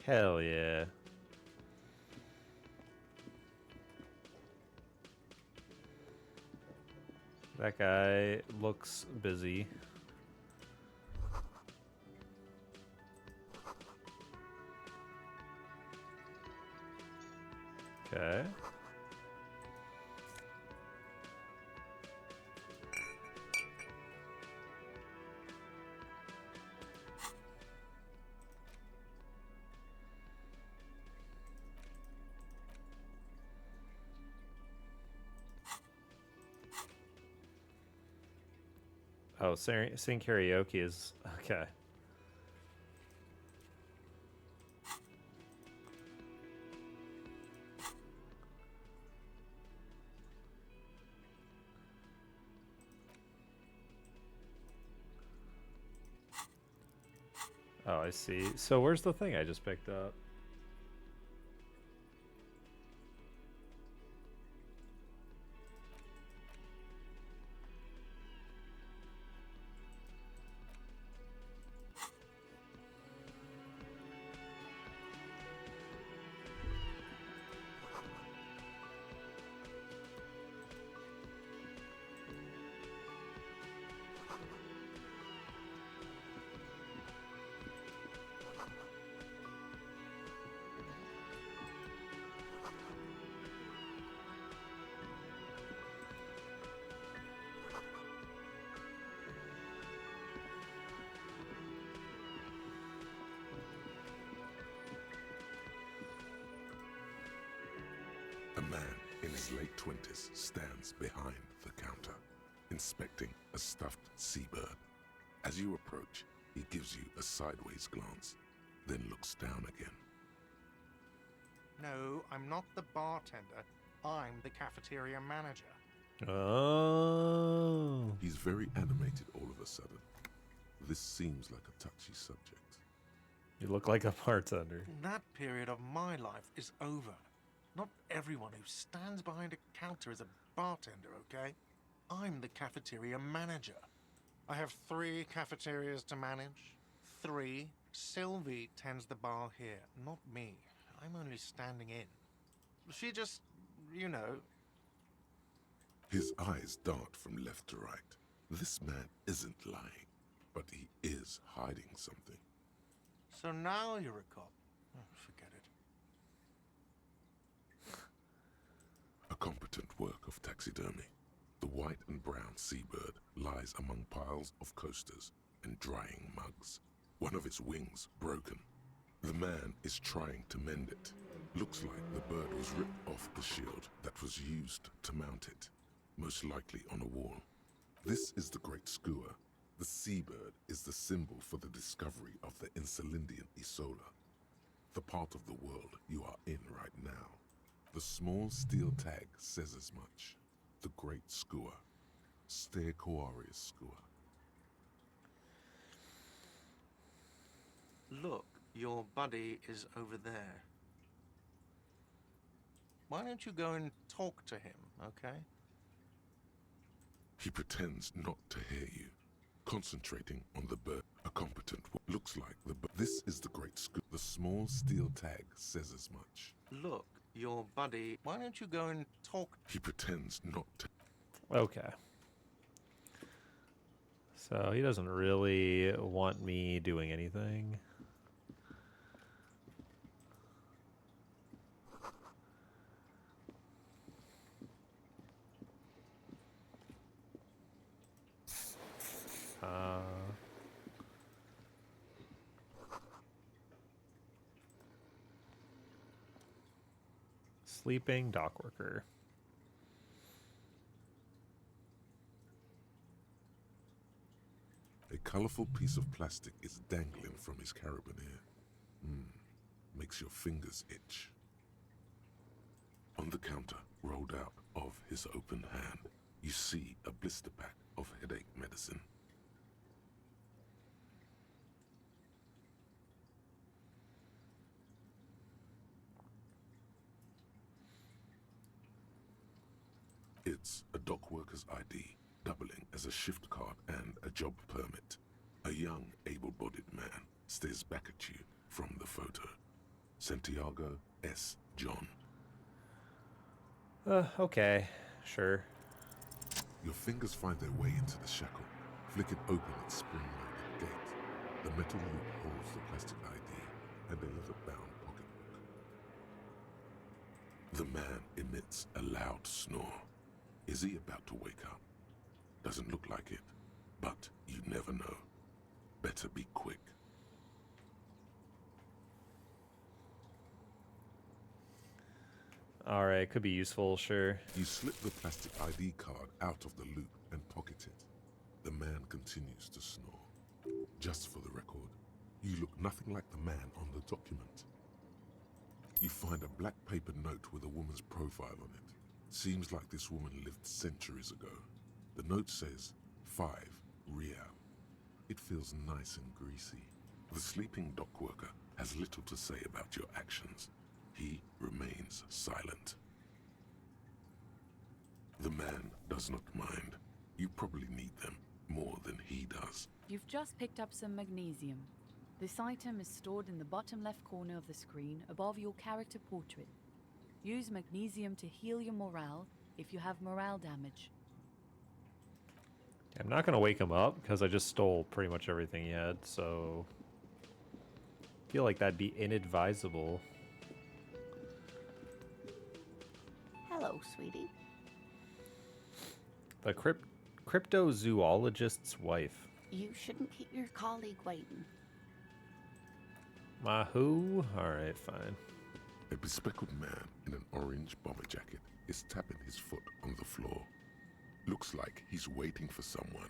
A: Hell yeah. That guy looks busy. Okay. Oh, sing karaoke is okay. Oh, I see. So where's the thing I just picked up?
D: A man in his late 20s stands behind the counter, inspecting a stuffed seabird. As you approach, he gives you a sideways glance, then looks down again.
F: No, I'm not the bartender. I'm the cafeteria manager.
A: Oh.
D: He's very animated all of a sudden. This seems like a touchy subject.
A: You look like a bartender.
F: That period of my life is over. Not everyone who stands behind a counter is a bartender, okay? I'm the cafeteria manager. I have 3 cafeterias to manage. 3. Sylvie tends the bar here, not me. I'm only standing in. She just, you know.
D: His eyes dart from left to right. This man isn't lying, but he is hiding something.
F: So now you're a cop. Oh, forget it.
D: A competent work of taxidermy. The white and brown seabird lies among piles of coasters and drying mugs. One of its wings broken. The man is trying to mend it. Looks like the bird was ripped off the shield that was used to mount it, most likely on a wall. This is the Great Skua. The seabird is the symbol for the discovery of the Insulindian Isola, the part of the world you are in right now. The small steel tag says as much. The Great Skua. Stegosaurus Skua.
F: Look, your buddy is over there. Why don't you go and talk to him, okay?
D: He pretends not to hear you, concentrating on the bird. A competent looks like the bird. This is the great school. The small steel tag says as much.
F: Look, your buddy. Why don't you go and talk?
D: He pretends not to.
A: Okay. So he doesn't really want me doing anything. Sleeping dock worker.
D: A colorful piece of plastic is dangling from his carabiner. Makes your fingers itch. On the counter, rolled out of his open hand, you see a blister pack of headache medicine. It's a dock worker's ID, doubling as a shift card and a job permit. A young, able-bodied man stares back at you from the photo. Santiago S. John.
A: Okay, sure.
D: Your fingers find their way into the shackle, flick it open its spring-loaded gate. The metal loop holds the plastic ID and a leather-bound pocketbook. The man emits a loud snore. Is he about to wake up? Doesn't look like it, but you never know. Better be quick.
A: Alright, could be useful, sure.
D: You slip the plastic ID card out of the loop and pocket it. The man continues to snore. Just for the record, you look nothing like the man on the document. You find a black paper note with a woman's profile on it. Seems like this woman lived centuries ago. The note says, 5 Real. It feels nice and greasy. The sleeping dock worker has little to say about your actions. He remains silent. The man does not mind. You probably need them more than he does.
E: You've just picked up some magnesium. This item is stored in the bottom left corner of the screen above your character portrait. Use magnesium to heal your morale if you have morale damage.
A: I'm not gonna wake him up because I just stole pretty much everything he had, so I feel like that'd be inadvisable.
G: Hello, sweetie.
A: The cryptozoologist's wife.
G: You shouldn't keep your colleague waiting.
A: My who? Alright, fine.
D: A bespectacled man in an orange bomber jacket is tapping his foot on the floor. Looks like he's waiting for someone.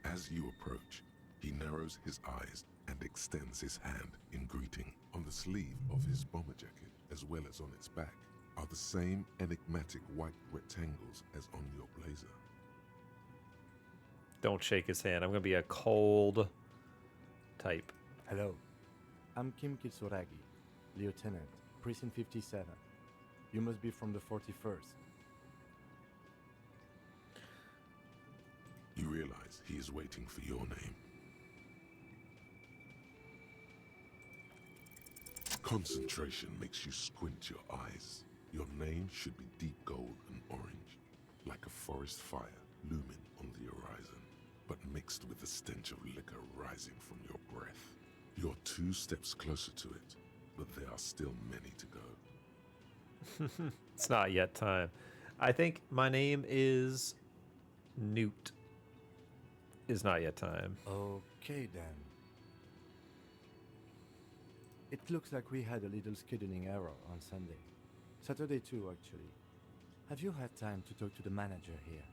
D: As you approach, he narrows his eyes and extends his hand in greeting. On the sleeve of his bomber jacket, as well as on its back, are the same enigmatic white rectangles as on your blazer.
A: Don't shake his hand. I'm gonna be a cold type.
H: Hello, I'm Kim Kitsuragi, Lieutenant, Precinct 57. You must be from the 41st.
D: You realize he is waiting for your name. Concentration makes you squint your eyes. Your name should be deep gold and orange, like a forest fire looming on the horizon, but mixed with the stench of liquor rising from your breath. You're 2 steps closer to it, but there are still many to go.
A: It's not yet time. I think my name is Newt. Is not yet time.
H: Okay then. It looks like we had a little scheduling error on Sunday. Saturday too, actually. Have you had time to talk to the manager here?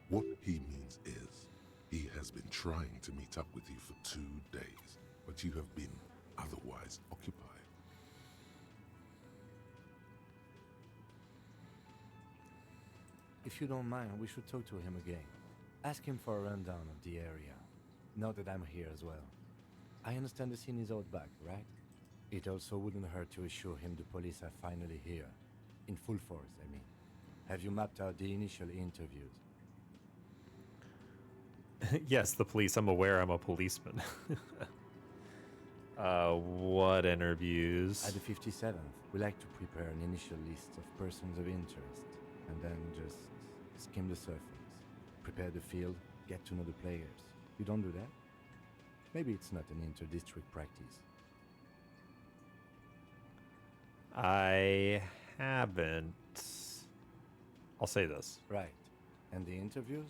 D: What he means is, he has been trying to meet up with you for 2 days, but you have been otherwise occupied.
H: If you don't mind, we should talk to him again. Ask him for a rundown of the area. Now that I'm here as well. I understand the scene is out back, right? It also wouldn't hurt to assure him the police are finally here. In full force, I mean. Have you mapped out the initial interviews?
A: Yes, the police. I'm aware I'm a policeman. What interviews?
H: At the 57th, we like to prepare an initial list of persons of interest, and then just skim the surface. Prepare the field, get to know the players. You don't do that? Maybe it's not an inter-district practice.
A: I haven't. I'll say this.
H: Right. And the interviews?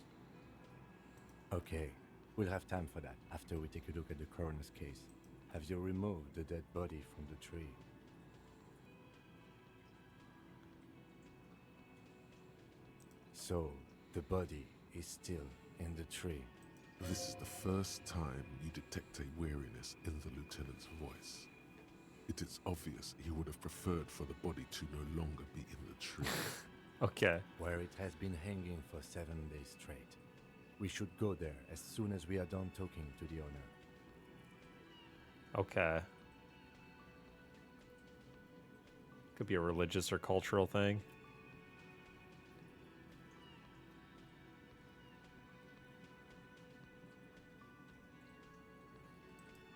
H: Okay, we'll have time for that after we take a look at the coroner's case. Have you removed the dead body from the tree? So, the body is still in the tree.
D: This is the first time you detect a weariness in the lieutenant's voice. It is obvious he would have preferred for the body to no longer be in the tree.
A: Okay.
H: Where it has been hanging for 7 days straight. We should go there as soon as we are done talking to the owner.
A: Okay. Could be a religious or cultural thing.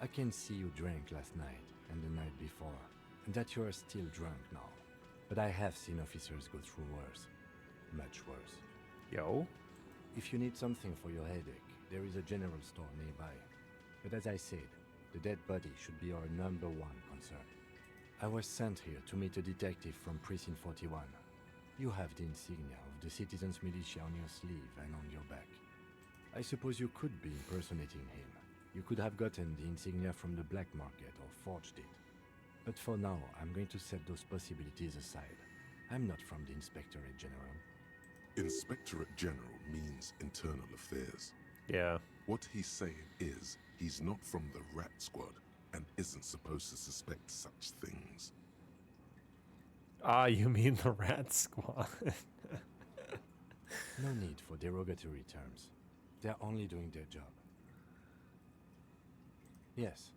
H: I can see you drank last night and the night before, and that you are still drunk now. But I have seen officers go through worse. Much worse.
A: Yo.
H: If you need something for your headache, there is a general store nearby. But as I said, the dead body should be our #1 concern. I was sent here to meet a detective from Precinct 41. You have the insignia of the Citizens Militia on your sleeve and on your back. I suppose you could be impersonating him. You could have gotten the insignia from the black market or forged it. But for now, I'm going to set those possibilities aside. I'm not from the Inspectorate General.
D: Inspectorate General means internal affairs.
A: Yeah.
D: What he's saying is he's not from the Rat Squad and isn't supposed to suspect such things.
A: Ah, you mean the Rat Squad?
H: No need for derogatory terms. They're only doing their job. Yes.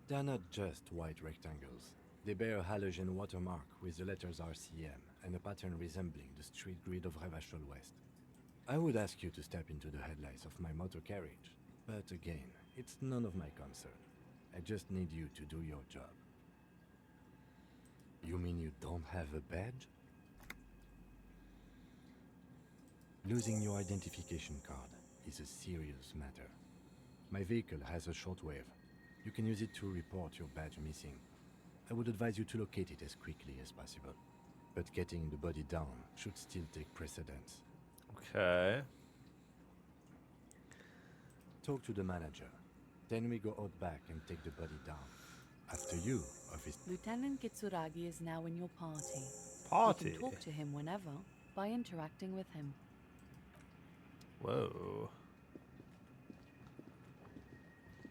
H: They're not just white rectangles. They bear a halogen watermark with the letters RCM and a pattern resembling the street grid of Revachol West. I would ask you to step into the headlights of my motor carriage, but again, it's none of my concern. I just need you to do your job. You mean you don't have a badge? Losing your identification card is a serious matter. My vehicle has a shortwave. You can use it to report your badge missing. I would advise you to locate it as quickly as possible. But getting the body down should still take precedence.
A: Okay.
H: Talk to the manager. Then we go out back and take the body down. After you, officer.
E: Lieutenant Kitsuragi is now in your party.
A: Party.
E: You can talk to him whenever by interacting with him.
A: Whoa.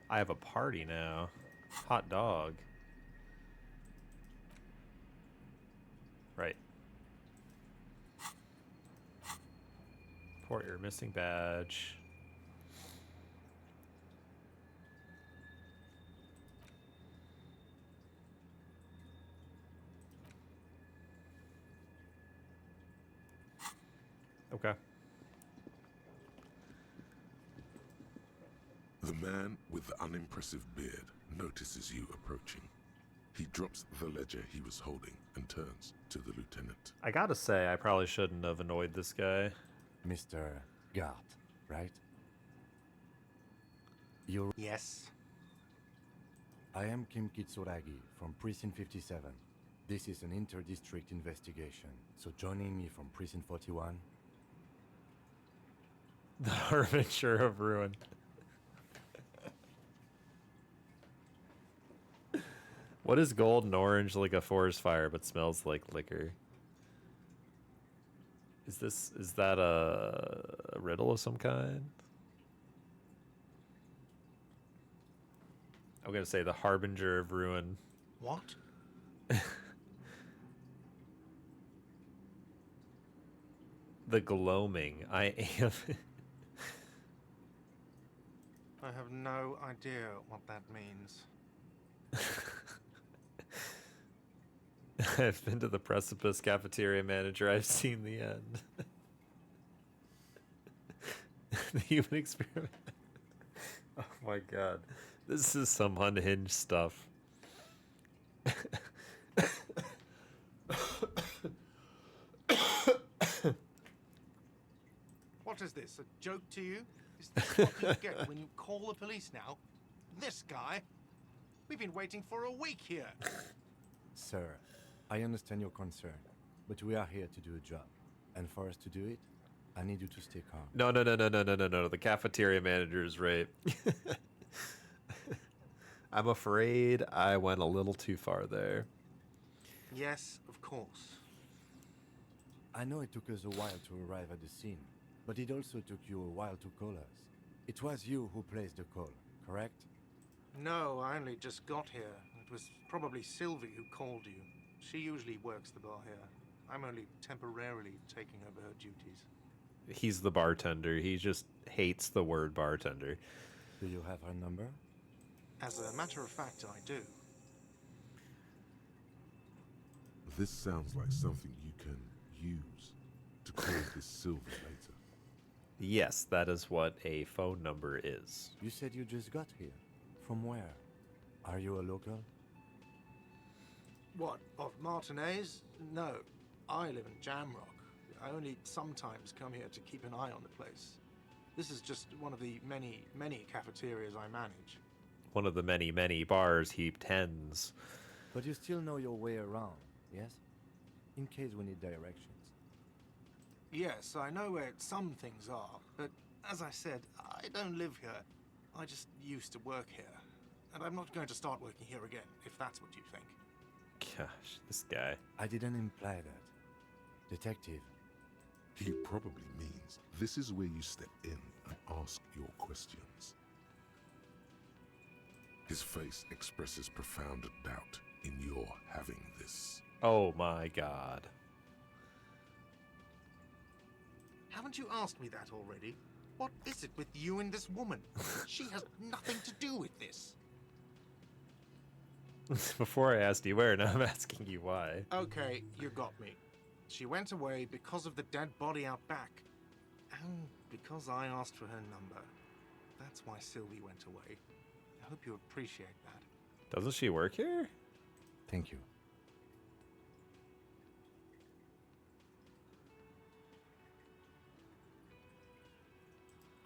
A: I have a party now. Hot dog. Right. Report your missing badge. Okay.
D: The man with the unimpressive beard notices you approaching. He drops the ledger he was holding and turns to the lieutenant.
A: I gotta say, I probably shouldn't have annoyed this guy.
H: Mr. Gart, right? You're...
F: Yes.
H: I am Kim Kitsuragi from Precinct 57. This is an inter-district investigation, so joining me from Precinct 41...
A: The Harbinger of Ruin. What is gold and orange like a forest fire but smells like liquor? Is that a riddle of some kind? I'm gonna say the Harbinger of Ruin.
F: What?
A: The gloaming. I am.
F: I have have no idea what that means.
A: I've been to the Precipice Cafeteria Manager. I've seen the end. The human experiment. Oh my god. This is some unhinged stuff.
F: What is this, a joke to you? Is this what you get when you call the police now? This guy? We've been waiting for a week here.
H: Sir, I understand your concern, but we are here to do a job. And for us to do it, I need you to stay calm.
A: No. The cafeteria manager is right. I'm afraid I went a little too far there.
F: Yes, of course.
H: I know it took us a while to arrive at the scene, but it also took you a while to call us. It was you who placed the call, correct?
F: No, I only just got here. It was probably Sylvie who called you. She usually works the bar here. I'm only temporarily taking over her duties.
A: He's the bartender. He just hates the word bartender.
H: Do you have her number?
F: As a matter of fact, I do.
D: This sounds like something you can use to call this Sylvie later.
A: Yes, that is what a phone number is.
H: You said you just got here. From where? Are you a local?
F: What, of Martinez? No, I live in Jamrock. I only sometimes come here to keep an eye on the place. This is just one of the many, many cafeterias I manage.
A: One of the many, many bars he tends.
H: But you still know your way around, yes? In case we need directions.
F: Yes, I know where some things are, but as I said, I don't live here. I just used to work here. And I'm not going to start working here again, if that's what you think.
A: Gosh, this guy.
H: I didn't imply that. Detective,
D: He probably means this is where you step in and ask your questions. His face expresses profound doubt in your having this.
A: Oh my god.
F: Haven't you asked me that already? What is it with you and this woman? She has nothing to do with this.
A: Before I asked you where, now I'm asking you why.
F: Okay, you got me. She went away because of the dead body out back. And because I asked for her number. That's why Sylvie went away. I hope you appreciate that.
A: Doesn't she work here?
H: thank you.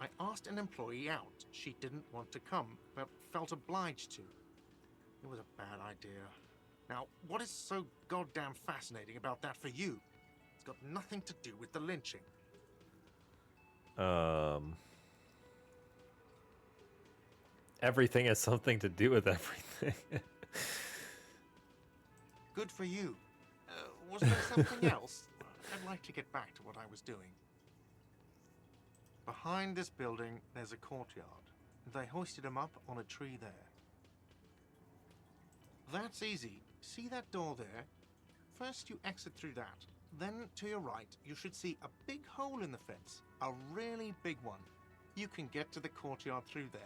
F: I asked an employee out. She didn't want to come, but felt obliged to. It was a bad idea. Now, what is so goddamn fascinating about that for you? It's got nothing to do with the lynching.
A: Everything has something to do with everything.
F: Good for you. Was there something else? I'd like to get back to what I was doing. Behind this building, there's a courtyard. They hoisted him up on a tree there. That's easy. See that door there? First you exit through that. Then to your right, you should see a big hole in the fence. A really big one. You can get to the courtyard through there.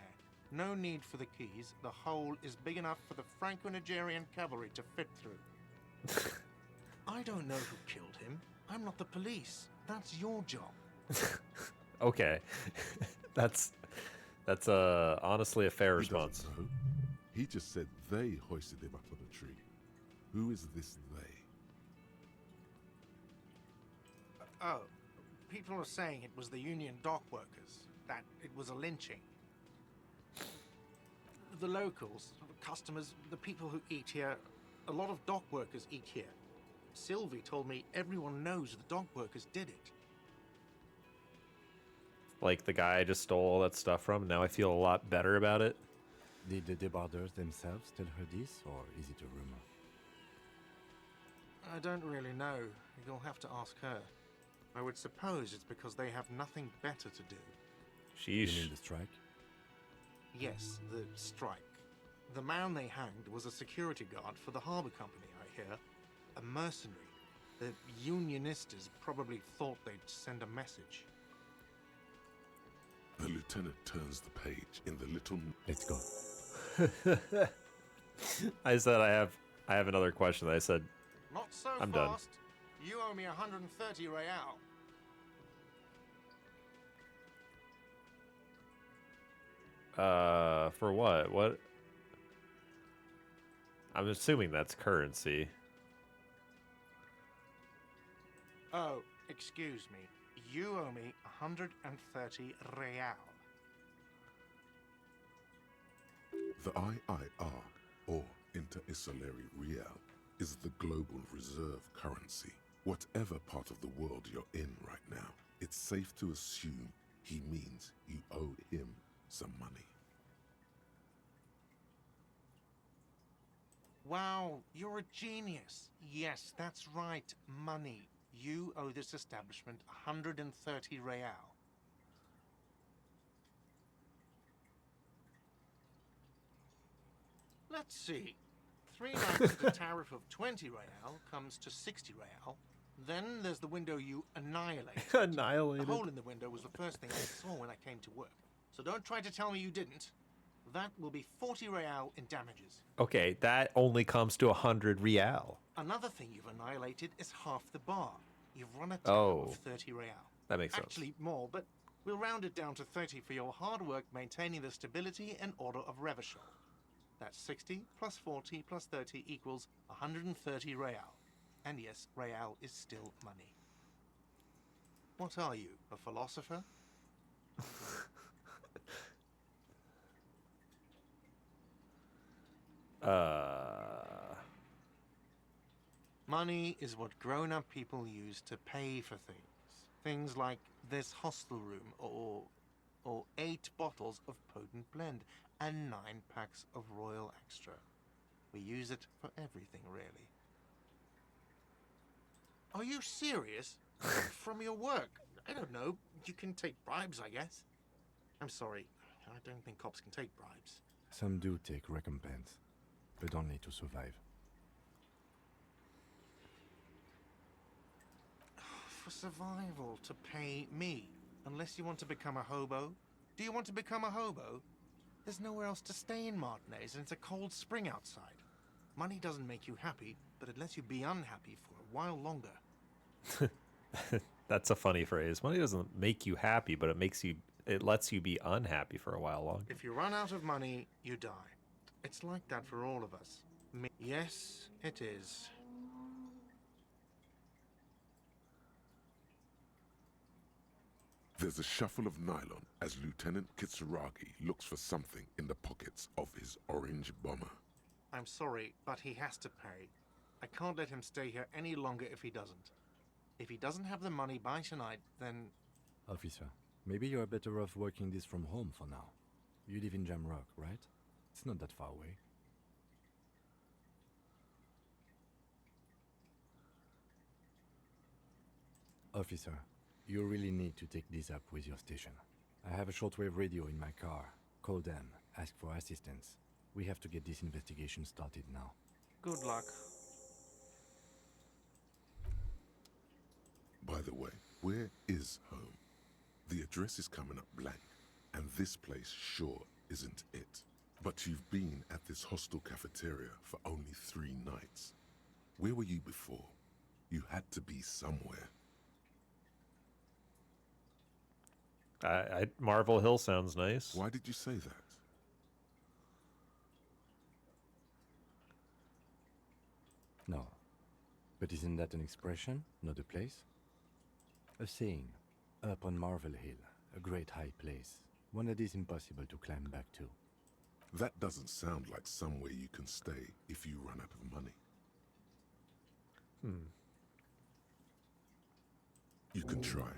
F: No need for the keys. The hole is big enough for the Franco-Nigerian cavalry to fit through. I don't know who killed him. I'm not the police. That's your job.
A: Okay. that's honestly a fair
D: He
A: response.
D: doesn't know. He just said they hoisted him up on a tree. Who is this they?
F: Oh, people are saying it was the union dock workers, that it was a lynching. The locals, the customers, the people who eat here, a lot of dock workers eat here. Sylvie told me everyone knows the dock workers did it.
A: Like the guy I just stole all that stuff from, and now I feel a lot better about it.
H: Did the debarders themselves tell her this, or is it a rumor?
F: I don't really know. You'll have to ask her. I would suppose it's because they have nothing better to do.
H: You
A: Sheesh.
H: mean the strike?
F: Yes, the strike. The man they hanged was a security guard for the harbour company, I hear. A mercenary. The unionistas probably thought they'd send a message.
D: The lieutenant turns the page in the little.
H: Let's go.
A: I said I have another question. I said
F: Not so
A: I'm done.
F: fast. You owe me 130 real.
A: for what? What? I'm assuming that's currency.
F: Oh, excuse me. You owe me 130 real.
D: The IIR, or Inter-Isolary Real, is the global reserve currency. Whatever part of the world you're in right now, it's safe to assume he means you owe him some money.
F: Wow, you're a genius. Yes, that's right. Money. You owe this establishment 130 real. Let's see. 3 nights at a tariff of 20 real comes to 60 real. Then there's the window you annihilated.
A: Annihilated.
F: The hole in the window was the first thing I saw when I came to work. So don't try to tell me you didn't. That will be 40 real in damages.
A: Okay, that only comes to 100 real.
F: Another thing you've annihilated is half the bar. You've run a tab
A: Oh.
F: of 30 real.
A: That makes sense.
F: Actually, more, but we'll round it down to 30 for your hard work maintaining the stability and order of Revachol. That's 60 plus 40 plus 30 equals 130 real. And yes, real is still money. What are you, a philosopher? Money is what grown-up people use to pay for things. Things like this hostel room, or 8 bottles of potent blend, and 9 packs of Royal Extra. We use it for everything, really. Are you serious? From your work? I don't know. You can take bribes, I guess. I'm sorry. I don't think cops can take bribes.
H: Some do take recompense, but only to survive.
F: For survival, to pay me. Unless you want to become a hobo. Do you want to become a hobo? There's nowhere else to stay in Martinez, and it's a cold spring outside. Money doesn't make you happy, but it lets you be unhappy for a while longer.
A: That's a funny phrase. Money doesn't make you happy, but it lets you be unhappy for a while longer.
F: If you run out of money, you die. It's like that for all of us. Yes, it is.
D: There's a shuffle of nylon as Lieutenant Kitsuragi looks for something in the pockets of his orange bomber.
F: I'm sorry, but he has to pay. I can't let him stay here any longer if he doesn't. If he doesn't have the money by tonight, then...
H: Officer, maybe you're better off working this from home for now. You live in Jamrock, right? It's not that far away. Officer, you really need to take this up with your station. I have a shortwave radio in my car. Call them, ask for assistance. We have to get this investigation started now.
F: Good luck.
D: By the way, where is home? The address is coming up blank, and this place sure isn't it. But you've been at this hostel cafeteria for only 3 nights. Where were you before? You had to be somewhere.
A: Marvel Hill sounds nice.
D: Why did you say that?
H: No. But isn't that an expression, not a place? A saying, up on Marvel Hill, a great high place, one that is impossible to climb back to.
D: That doesn't sound like somewhere you can stay if you run out of money. You can try.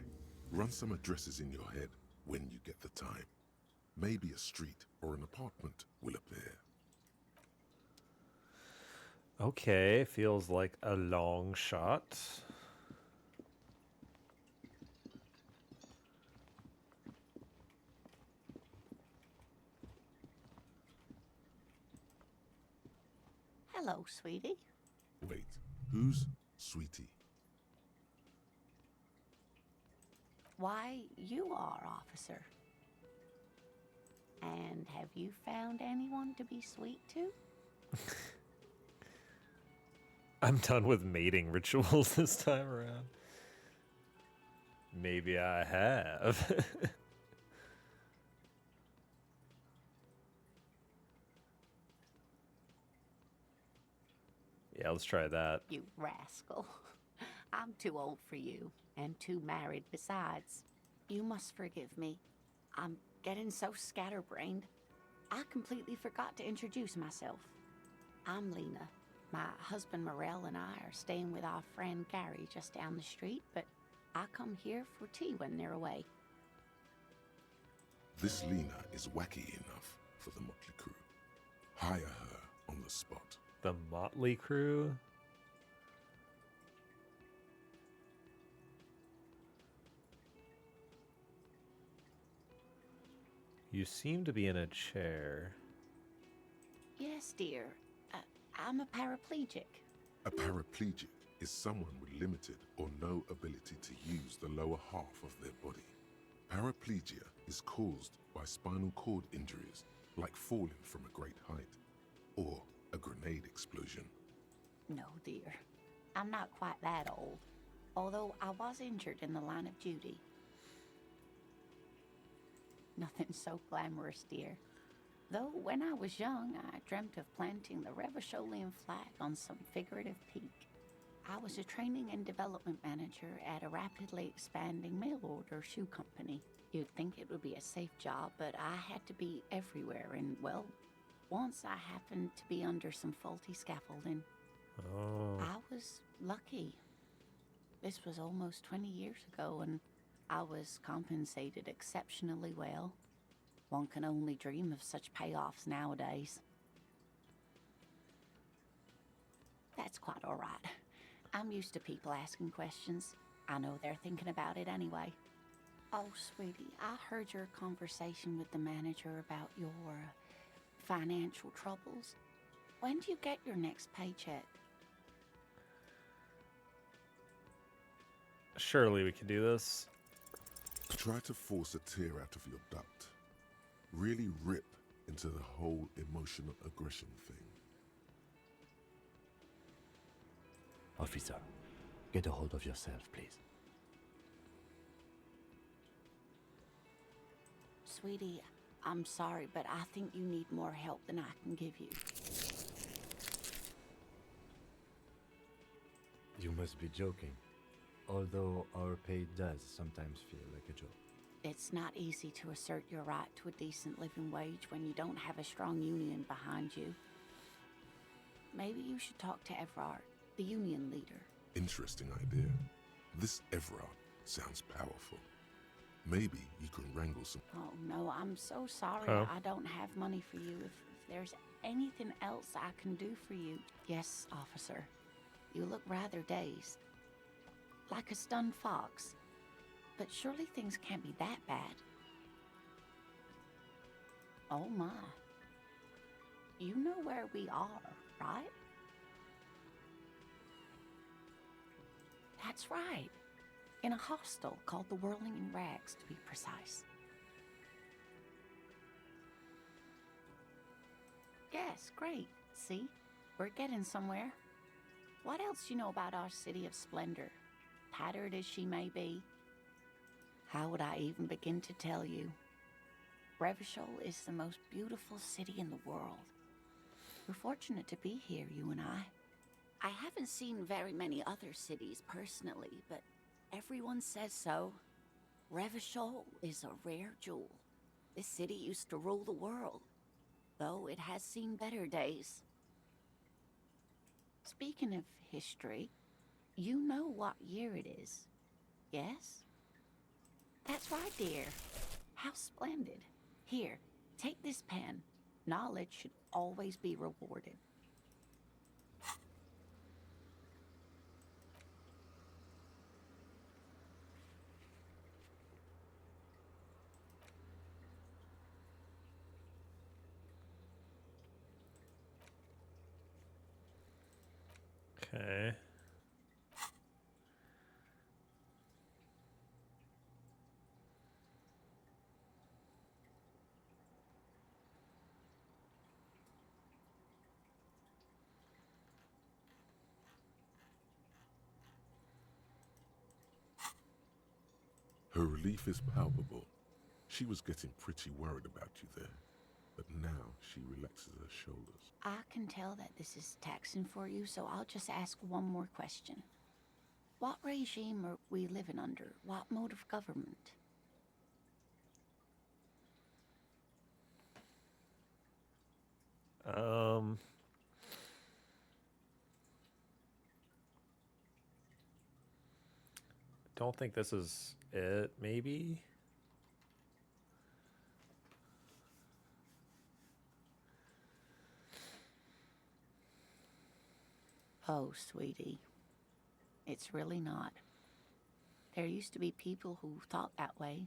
D: Run some addresses in your head when you get the time. Maybe a street or an apartment will appear.
A: Okay, feels like a long shot.
G: Hello, sweetie.
D: Wait, who's Sweetie?
G: Why, you are, officer. And have you found anyone to be sweet to?
A: I'm done with mating rituals this time around. Maybe I have. Yeah, let's try that.
G: You rascal. I'm too old for you, and too married besides. You must forgive me. I'm getting so scatterbrained. I completely forgot to introduce myself. I'm Lena. My husband Morel and I are staying with our friend Gary just down the street, but I come here for tea when they're away.
D: This Lena is wacky enough for the Motley Crew. Hire her on the spot.
A: The Motley Crew? You seem to be in a chair.
G: Yes, dear. I'm a paraplegic.
D: A paraplegic is someone with limited or no ability to use the lower half of their body. Paraplegia is caused by spinal cord injuries, like falling from a great height, or a grenade explosion.
G: No, dear. I'm not quite that old, although I was injured in the line of duty. Nothing so glamorous, dear. Though when I was young, I dreamt of planting the Revacholian flag on some figurative peak. I was a training and development manager at a rapidly expanding mail order shoe company. You'd think it would be a safe job, but I had to be everywhere, and, well, once I happened to be under some faulty scaffolding.
A: Oh.
G: I was lucky. This was almost 20 years ago, and I was compensated exceptionally well. One can only dream of such payoffs nowadays. That's quite all right. I'm used to people asking questions. I know they're thinking about it anyway. Oh, sweetie, I heard your conversation with the manager about your financial troubles. When do you get your next paycheck?
A: Surely we can do this.
D: Try to force a tear out of your duct. Really rip into the whole emotional aggression thing.
H: Officer, get a hold of yourself, please.
G: Sweetie, I'm sorry, but I think you need more help than I can give you.
H: You must be joking. Although our pay does sometimes feel like a joke.
G: It's not easy to assert your right to a decent living wage when you don't have a strong union behind you. Maybe you should talk to Everard, the union leader.
D: Interesting idea. This Everard sounds powerful. Maybe you can wrangle some...
G: Oh, no, I'm so sorry
A: Oh.
G: I don't have money for you. If there's anything else I can do for you... Yes, officer. You look rather dazed. Like a stunned fox. But surely things can't be that bad. Oh my. You know where we are, right? That's right. In a hostel called the Whirling in Rags, to be precise. Yes, great. See? We're getting somewhere. What else do you know about our city of splendor? Tattered as she may be. How would I even begin to tell you? Revachol is the most beautiful city in the world. We're fortunate to be here, you and I. I haven't seen very many other cities personally, but everyone says so. Revachol is a rare jewel. This city used to rule the world, though it has seen better days. Speaking of history, you know what year it is, yes? That's right, dear. How splendid. Here, take this pen. Knowledge should always be rewarded.
A: Okay.
D: Her relief is palpable. She was getting pretty worried about you there, but now she relaxes her shoulders.
G: I can tell that this is taxing for you, so I'll just ask one more question. What regime are we living under? What mode of government?
A: Don't think this is it, maybe?
G: Oh, sweetie. It's really not. There used to be people who thought that way.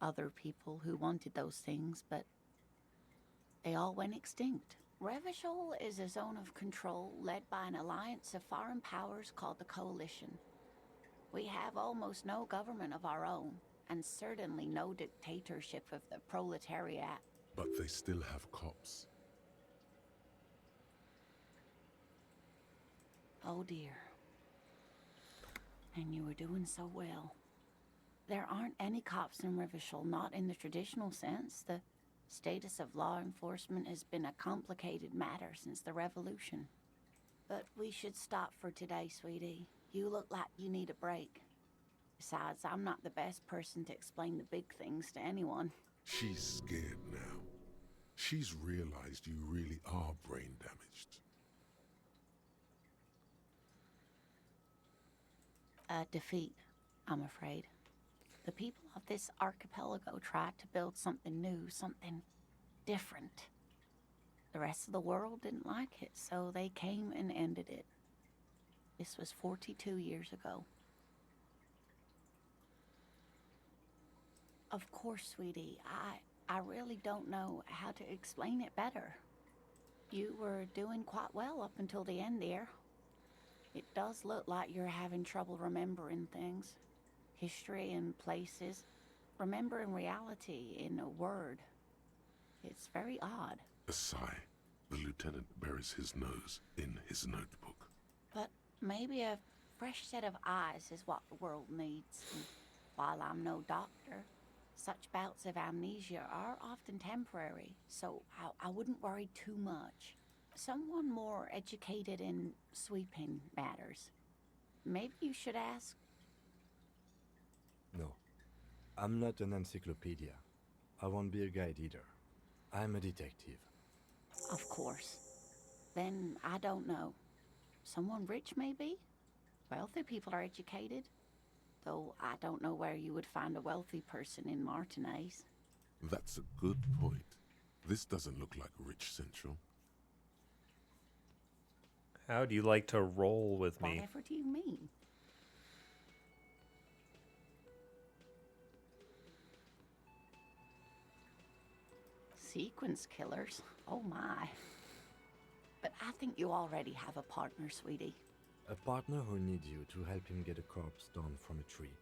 G: Other people who wanted those things, but they all went extinct. Revachol is a zone of control led by an alliance of foreign powers called the Coalition. We have almost no government of our own, and certainly no dictatorship of the proletariat.
D: But they still have cops.
G: Oh dear. And you were doing so well. There aren't any cops in Revachol, not in the traditional sense. The status of law enforcement has been a complicated matter since the revolution. But we should stop for today, sweetie. You look like you need a break. Besides, I'm not the best person to explain the big things to anyone.
D: She's scared now. She's realized you really are brain damaged.
G: A defeat, I'm afraid. The people of this archipelago tried to build something new, something different. The rest of the world didn't like it, so they came and ended it. This was 42 years ago. Of course, sweetie, I really don't know how to explain it better. You were doing quite well up until the end there. It does look like you're having trouble remembering things. History and places. Remembering reality in a word. It's very odd.
D: A sigh. The lieutenant buries his nose in his notebook.
G: But maybe a fresh set of eyes is what the world needs. And while I'm no doctor, such bouts of amnesia are often temporary, so I wouldn't worry too much. Someone more educated in sweeping matters. Maybe you should ask.
H: No. I'm not an encyclopedia. I won't be a guide either. I'm a detective.
G: Of course. Then I don't know. Someone rich, maybe? Wealthy people are educated. Though I don't know where you would find a wealthy person in Martinez.
D: That's a good point. This doesn't look like Rich Central.
A: How do you like to roll with me?
G: Whatever do you mean? Sequence killers? Oh my. But I think you already have a partner, sweetie.
H: A partner who needs you to help him get a corpse down from a tree.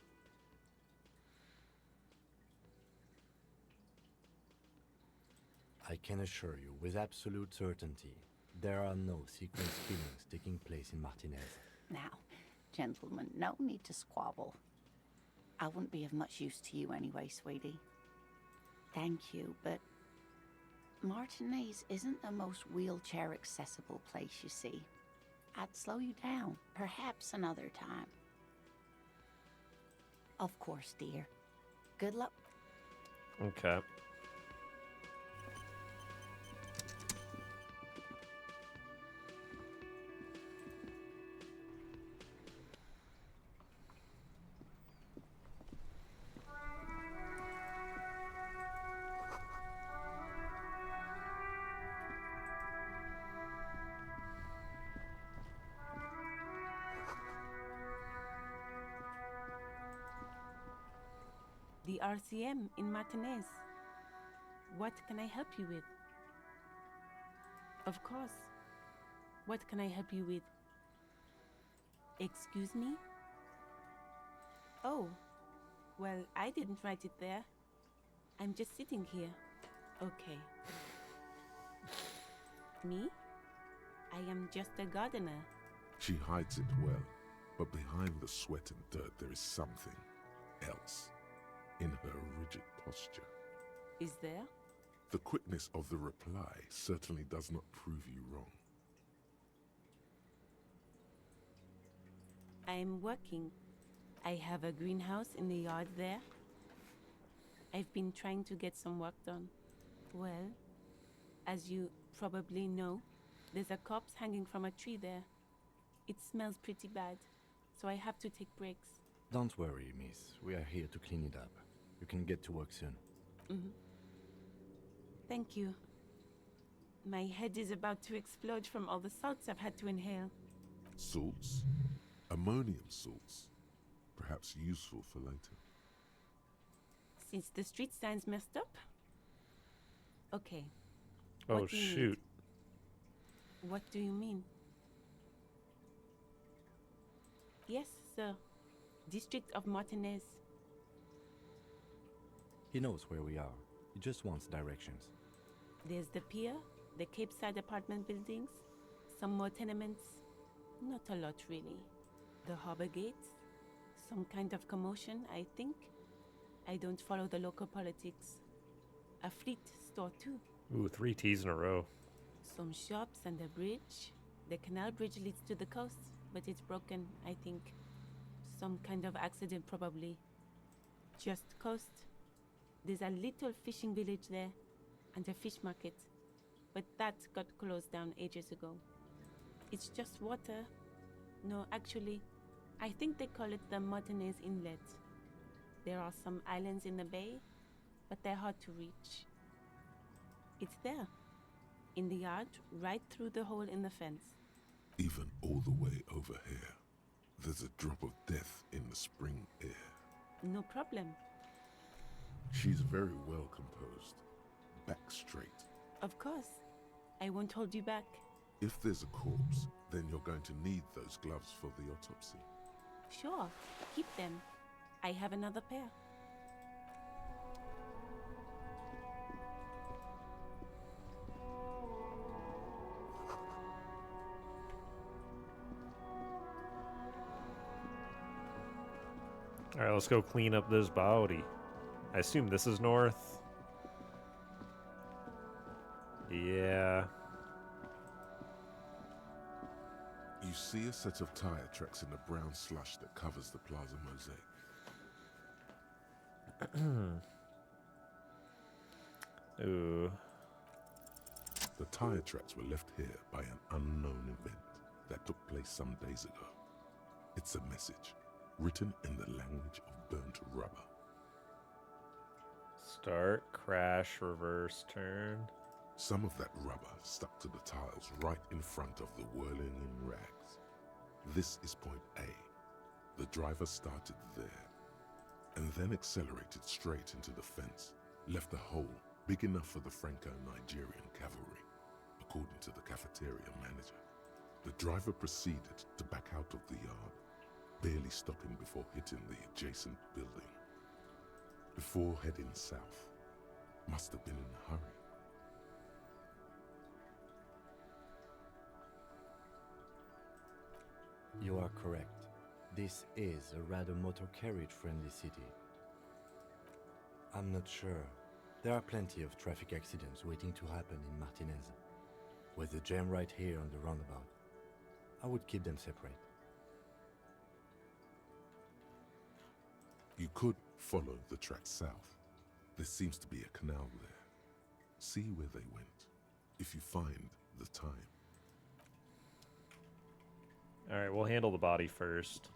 H: I can assure you with absolute certainty, there are no sequence killings taking place in Martinez.
G: Now, gentlemen, no need to squabble. I wouldn't be of much use to you anyway, sweetie. Thank you, but Martinez isn't the most wheelchair-accessible place, you see. I'd slow you down, perhaps another time. Of course, dear. Good luck.
A: Okay.
I: The RCM in Martinez. What can I help you with? Of course. What can I help you with? Excuse me? Oh, well, I didn't write it there. I'm just sitting here. Okay. Me? I am just a gardener.
D: She hides it well, but behind the sweat and dirt there is something else. in her rigid posture.
I: Is there?
D: The quickness of the reply certainly does not prove you wrong.
I: I'm working. I have a greenhouse in the yard there. I've been trying to get some work done. Well, as you probably know, there's a corpse hanging from a tree there. It smells pretty bad, so I have to take breaks.
H: Don't worry, miss. We are here to clean it up. You can get to work soon.
I: Thank you. My head is about to explode from all the salts I've had to inhale.
D: Salts? Ammonium salts. Perhaps useful for later.
I: Since the street sign's messed up? Okay.
A: Oh,
I: What do you need?
A: shoot.
I: What do you mean? Yes, sir. District of Martinez.
H: He knows where we are. He just wants directions.
I: There's the pier, the Cape Side apartment buildings, some more tenements. Not a lot, really. The harbor gates. Some kind of commotion, I think. I don't follow the local politics. A fleet store, too.
A: Ooh, 3 T's in a row.
I: Some shops and a bridge. The canal bridge leads to the coast, but it's broken, I think. Some kind of accident, probably. Just coast. There's a little fishing village there, and a fish market. But that got closed down ages ago. It's just water. No, actually, I think they call it the Martinez Inlet. There are some islands in the bay, but they're hard to reach. It's there. In the yard, right through the hole in the fence.
D: Even all the way over here, there's a drop of death in the spring air.
I: No problem.
D: She's very well composed, back straight.
I: Of course. I won't hold you back.
D: If there's a corpse, then you're going to need those gloves for the autopsy.
I: Sure, keep them. I have another pair.
A: Alright, let's go clean up this body. I assume this is north. Yeah.
D: You see a set of tire tracks in the brown slush that covers the plaza mosaic.
A: Ooh.
D: The tire tracks were left here by an unknown event that took place some days ago. It's a message, written in the language of burnt rubber.
A: Start, crash, reverse, turn.
D: Some of that rubber stuck to the tiles right in front of the whirling in rags. This is point A. The driver started there, and then accelerated straight into the fence, left a hole big enough for the Franco-Nigerian cavalry, according to the cafeteria manager. The driver proceeded to back out of the yard, barely stopping before hitting the adjacent building. Before heading south, must have been in a hurry.
H: You are correct. This is a rather motor carriage-friendly city. I'm not sure. There are plenty of traffic accidents waiting to happen in Martinez. With the jam right here on the roundabout, I would keep them separate.
D: You could follow the track south. There seems to be a canal there. See where they went, if you find the time.
A: Alright, we'll handle the body first.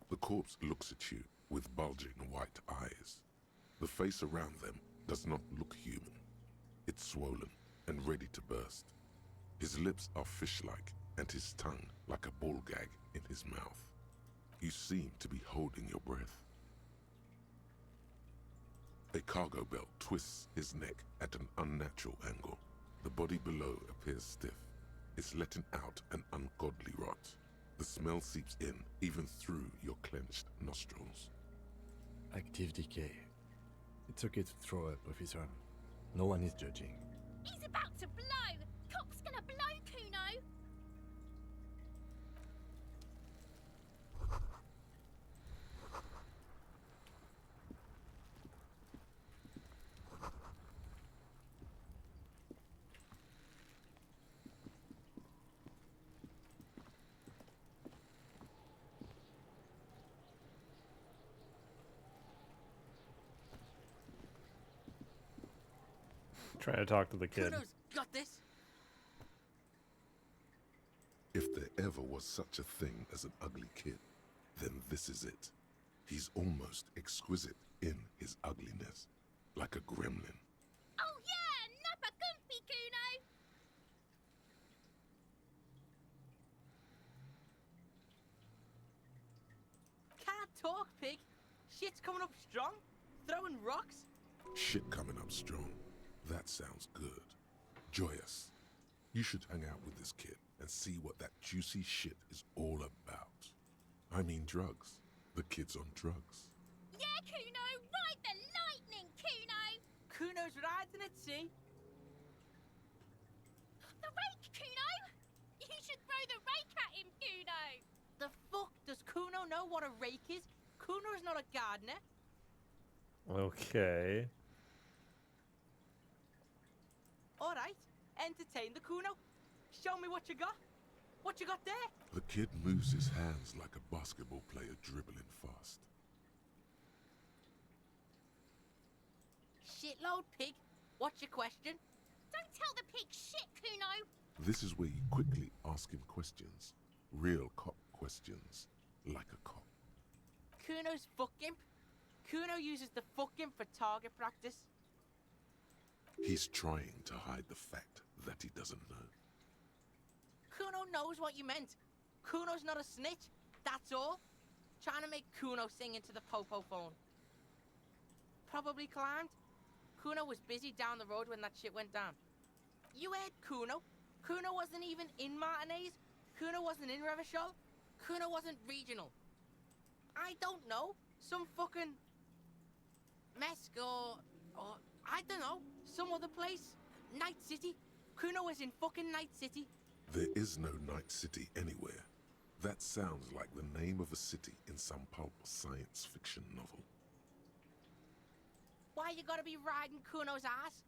D: The corpse looks at you with bulging white eyes. The face around them does not look human. It's swollen and ready to burst. His lips are fish-like and his tongue like a ball gag in his mouth. You seem to be holding your breath. A cargo belt twists his neck at an unnatural angle. The body below appears stiff. is letting out an ungodly rot. The smell seeps in, even through your clenched nostrils.
H: Active decay. It's okay to throw up, officer. No one is judging.
J: He's about to blow! Cop's gonna blow, Kuno!
A: Trying to talk to the kid.
K: Kuno's got this.
D: If there ever was such a thing as an ugly kid, then this is it. He's almost exquisite in his ugliness, like a gremlin.
J: Oh yeah! Nappa Gumpy, Kuno!
K: Can't talk, pig. Shit's coming up strong. Throwing rocks.
D: Shit coming up strong. That sounds good. Joyous, you should hang out with this kid and see what that juicy shit is all about. I mean drugs. The kid's on drugs.
J: Yeah, Kuno! Ride the lightning, Kuno!
K: Kuno's riding at sea.
J: The rake, Kuno! You should throw the rake at him, Kuno!
K: The fuck does Kuno know what a rake is? Kuno's not a gardener.
A: Okay.
K: All right, entertain the Kuno. Show me what you got. What you got there?
D: The kid moves his hands like a basketball player dribbling fast.
K: Shitload, pig. What's your question?
J: Don't tell the pig shit, Kuno!
D: This is where you quickly ask him questions. Real cop questions. Like a cop.
K: Kuno's fuck imp. Kuno uses the fuck imp for target practice.
D: He's trying to hide the fact that he doesn't know.
K: Kuno knows what you meant. Kuno's not a snitch. That's all. Trying to make Kuno sing into the popo phone. Probably climbed. Kuno was busy down the road when that shit went down. You heard Kuno. Kuno wasn't even in Martinez. Kuno wasn't in Revachol. Kuno wasn't regional. I don't know. Some fucking Mesk or I don't know. Some other place. Night City. Kuno was in fucking Night City.
D: There is no Night City anywhere. That sounds like the name of a city in some pulp science fiction novel.
K: Why you gotta be riding Kuno's ass?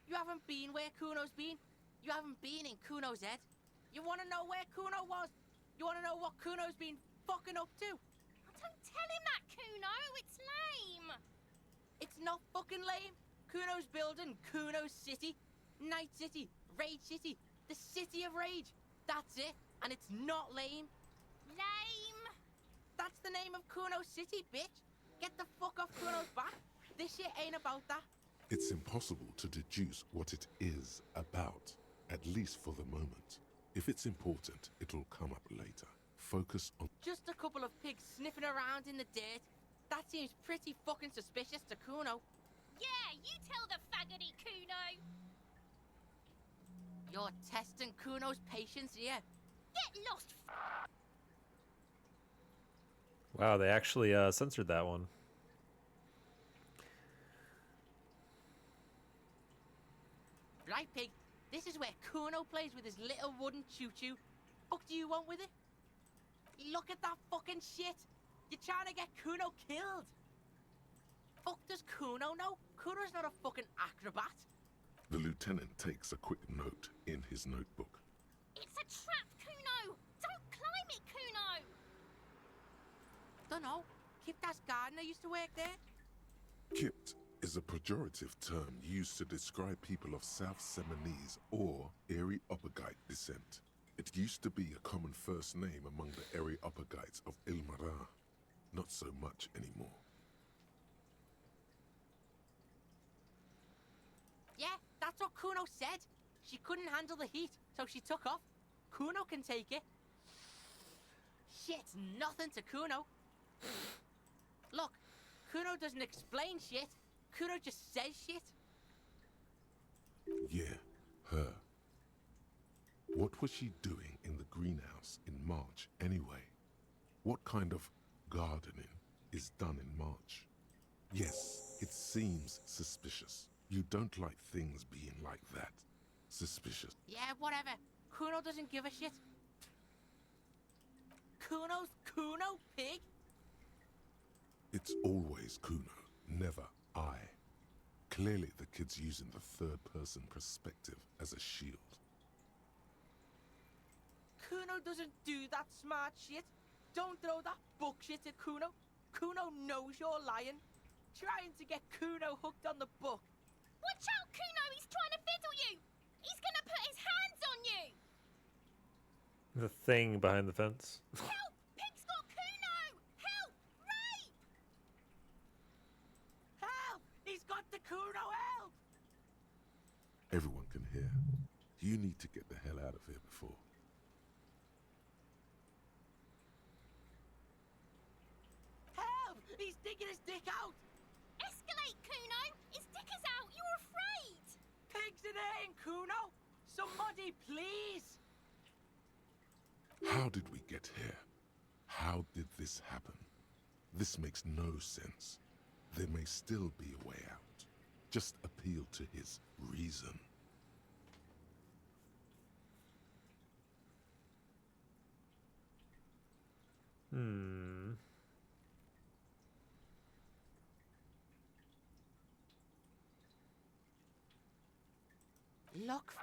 K: You haven't been where Kuno's been. You haven't been in Kuno's head. You wanna know where Kuno was? You wanna know what Kuno's been fucking up to?
J: Don't tell him that, Kuno! It's lame!
K: It's not fucking lame. Kuno's building Kuno's City. Night City. Rage City. The City of Rage. That's it. And it's not lame.
J: Lame!
K: That's the name of Kuno's City, bitch. Get the fuck off Kuno's back. This shit ain't about that.
D: It's impossible to deduce what it is about, at least for the moment. If it's important, it'll come up later. Focus on...
K: Just a couple of pigs sniffing around in the dirt. That seems pretty fucking suspicious to Kuno.
J: Yeah, you tell the faggoty, Kuno!
K: You're testing Kuno's patience here.
J: Get lost,
A: Wow, they actually censored that one.
K: Right, pig. This is where Kuno plays with his little wooden choo-choo. Fuck do you want with it? Look at that fucking shit. You're trying to get Kuno killed. Fuck does Kuno know? Kuno's not a fucking acrobat.
D: The lieutenant takes a quick note in his notebook.
J: It's a trap, Kuno! Don't climb it, Kuno!
K: Dunno. Kiptas gardener used to work there.
D: Kipt is a pejorative term used to describe people of South Seminese or Areopagite descent. It used to be a common first name among the Areopagites of Ilmara. Not so much anymore.
K: Yeah, that's what Kuno said. She couldn't handle the heat, so she took off. Kuno can take it. Shit's nothing to Kuno. Look, Kuno doesn't explain shit. Kuno just says shit.
D: Yeah, her. What was she doing in the greenhouse in March anyway? What kind of gardening is done in March? Yes, it seems suspicious. You don't like things being like that. Suspicious.
K: Yeah, whatever. Kuno doesn't give a shit. Kuno's Kuno, pig?
D: It's always Kuno, never I. Clearly the kid's using the third-person perspective as a shield.
K: Kuno doesn't do that smart shit. Don't throw that book shit at Kuno. Kuno knows you're lying. Trying to get Kuno hooked on the book.
J: Watch out, Kuno! He's trying to fiddle you! He's gonna put his hands on you!
A: The thing behind the fence.
J: Help! Pig's got Kuno! Help! Ray!
K: Help! He's got the Kuno, help!
D: Everyone can hear. You need to get the hell out of here before.
K: Help! He's digging his dick out!
J: Escalate, Kuno! His dick is out! You're afraid!
K: Pigs in here, Kuno! Somebody, please!
D: How did we get here? How did this happen? This makes no sense. There may still be a way out. Just appeal to his reason.
K: Look.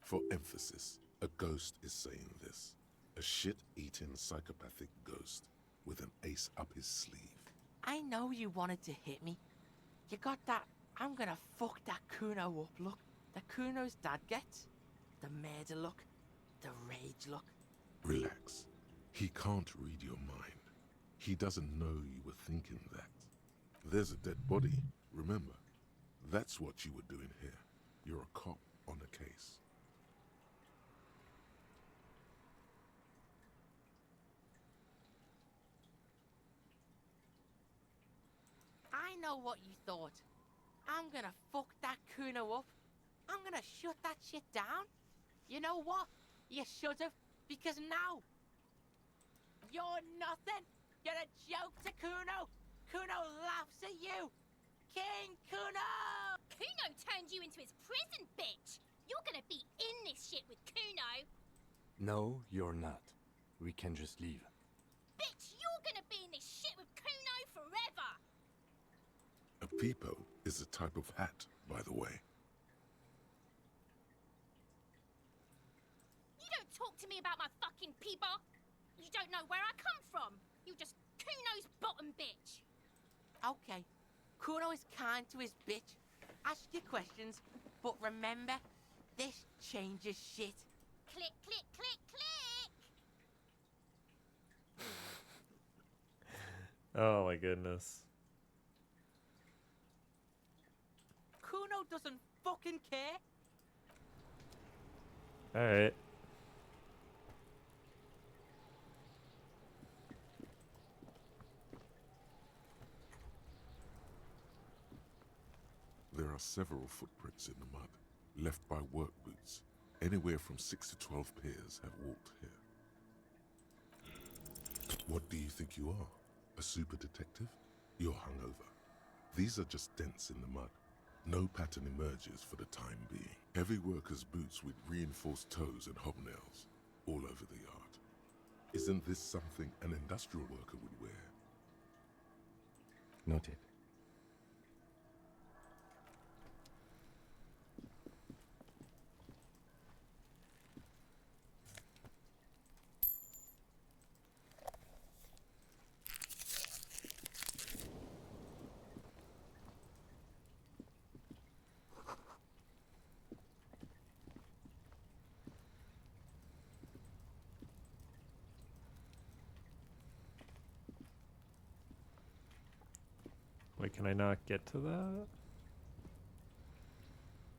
D: For emphasis, a ghost is saying this. A shit-eating psychopathic ghost with an ace up his sleeve.
K: I know you wanted to hit me. You got that I'm gonna fuck that Kuno up look. The Kuno's dad gets. The murder look. The rage look.
D: Relax. He can't read your mind. He doesn't know you were thinking that. There's a dead body, remember? That's what you were doing here. You're a cop on a case.
K: I know what you thought. I'm gonna fuck that Kuno up. I'm gonna shut that shit down. You know what? You should've, because now you're nothing. You're a joke to Kuno. Kuno laughs at you. King Kuno!
J: Kuno turned you into his prison, bitch! You're gonna be in this shit with Kuno!
H: No, you're not. We can just leave.
J: Bitch, you're gonna be in this shit with Kuno forever!
D: A peepo is a type of hat, by the way.
J: You don't talk to me about my fucking peeper! You don't know where I come from! You're just Kuno's bottom bitch!
K: Okay, Kuno is kind to his bitch. Ask your questions, but remember, this changes shit.
J: Click, click, click, click!
A: Oh my goodness.
K: Kuno doesn't fucking care.
A: Alright.
D: There are several footprints in the mud, left by work boots. Anywhere from 6 to 12 pairs have walked here. What do you think you are? A super detective? You're hungover. These are just dents in the mud. No pattern emerges for the time being. Heavy workers' boots with reinforced toes and hobnails all over the yard. Isn't this something an industrial worker would wear?
H: Noted.
A: Wait, can I not get to that?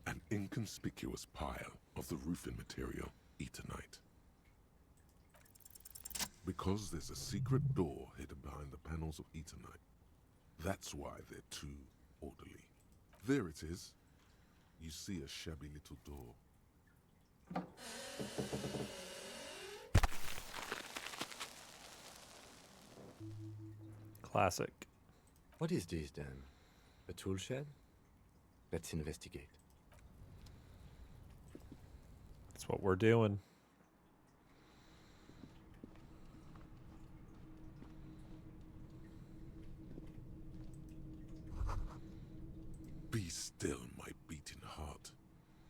D: An inconspicuous pile of the roofing material, Eternite. Because there's a secret door hidden behind the panels of Eternite. That's why they're too orderly. There it is. You see a shabby little door
A: Classic.
H: What is this then? A tool shed? Let's investigate.
A: That's what we're doing.
D: Be still, my beating heart.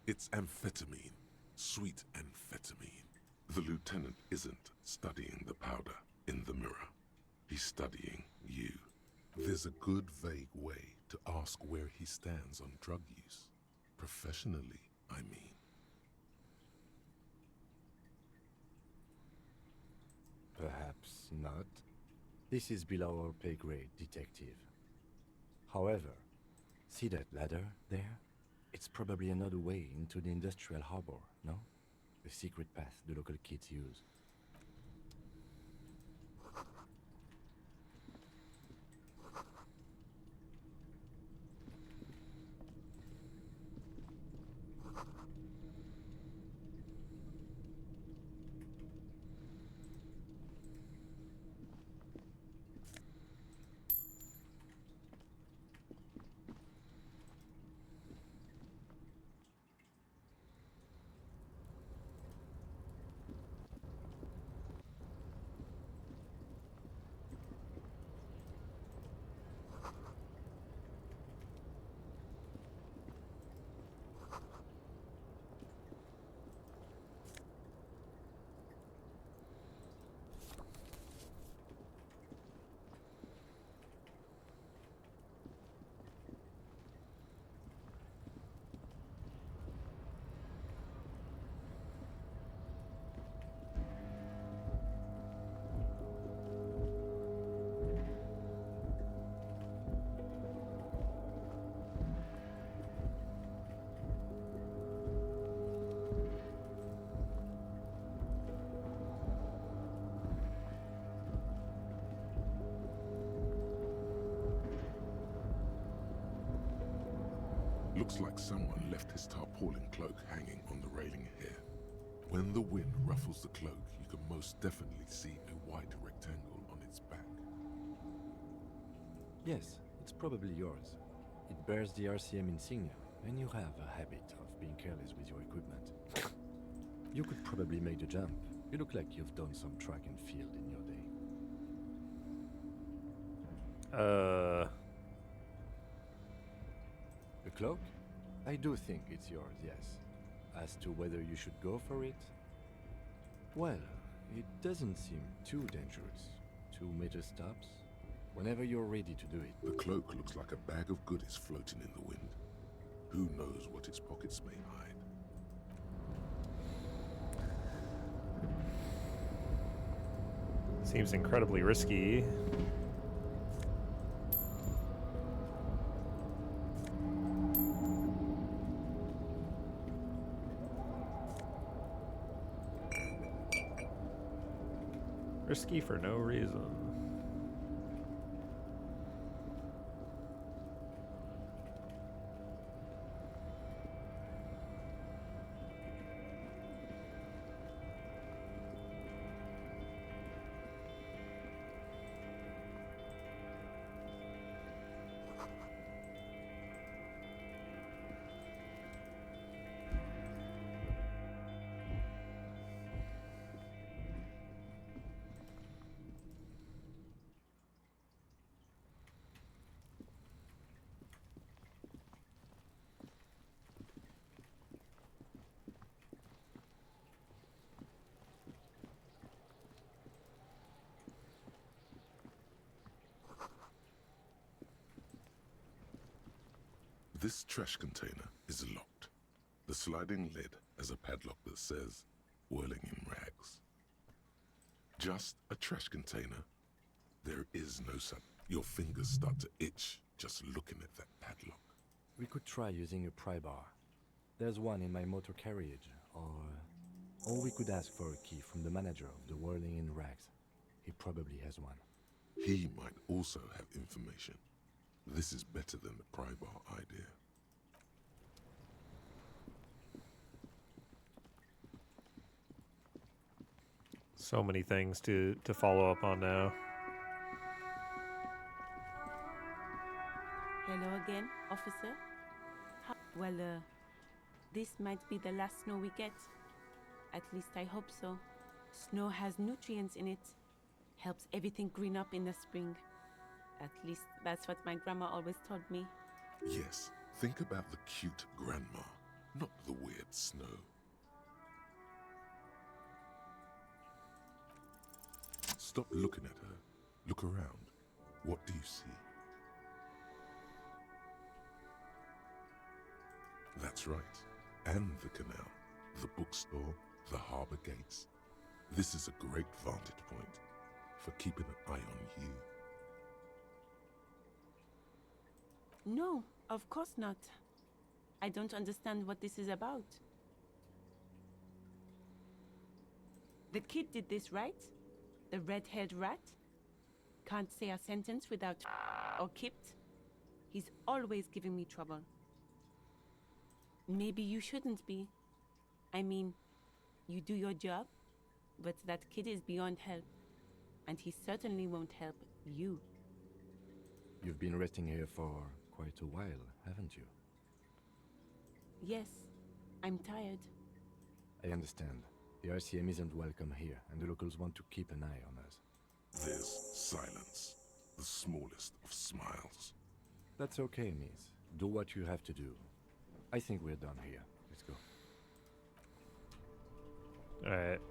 D: It's amphetamine. Sweet amphetamine. The lieutenant isn't studying the powder in the mirror. He's studying you. There's a good, vague way to ask where he stands on drug use. Professionally, I mean.
H: Perhaps not. This is below our pay grade, detective. However, see that ladder there? It's probably another way into the industrial harbor, no? A secret path the local kids use.
D: Looks like someone left his tarpaulin cloak hanging on the railing here. When the wind ruffles the cloak, you can most definitely see a white rectangle on its back.
H: Yes, it's probably yours. It bears the RCM insignia, and you have a habit of being careless with your equipment. You could probably make the jump. You look like you've done some track and field in your day. The cloak? I do think it's yours, yes. As to whether you should go for it? Well, it doesn't seem too dangerous. 2 major stops. Whenever you're ready to do it.
D: The cloak looks like a bag of goodies floating in the wind. Who knows what its pockets may hide?
A: Seems incredibly risky. Risky for no reason.
D: This trash container is locked. The sliding lid has a padlock that says, "Whirling in rags." Just a trash container. There is no sub. Your fingers start to itch just looking at that padlock.
H: We could try using a pry bar. There's one in my motor carriage, or we could ask for a key from the manager of the Whirling in Rags. He probably has one.
D: He might also have information. This is better than the pry bar idea.
A: So many things to follow up on now.
I: This might be the last snow we get. At least I hope so. Snow has nutrients in it. Helps everything green up in the spring. At least that's what my grandma always told me.
D: Yes, think about the cute grandma, not the weird snow. Stop looking at her. Look around. What do you see? That's right. And the canal, the bookstore, the harbor gates. This is a great vantage point for keeping an eye on you.
I: No, of course not. I don't understand what this is about. The kid did this, right? The red-haired rat? Can't say a sentence without or kipped. He's always giving me trouble. Maybe you shouldn't be. I mean, you do your job, but that kid is beyond help. And he certainly won't help you.
H: You've been resting here for quite a while, haven't you?
I: Yes, I'm tired.
H: I understand. The RCM isn't welcome here, and the locals want to keep an eye on us.
D: There's silence, the smallest of smiles.
H: That's okay, miss. Do what you have to do. I think we're done here. Let's go.
A: Alright.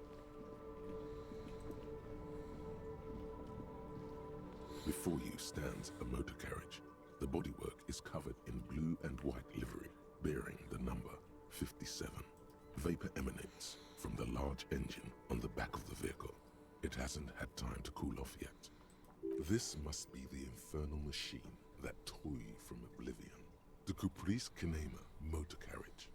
D: Before you stands a motor carriage. The bodywork is covered in blue and white livery, bearing the number 57. Vapor emanates from the large engine on the back of the vehicle. It hasn't had time to cool off yet. This must be the infernal machine that tore you from oblivion. The Caprice Kinema motor carriage.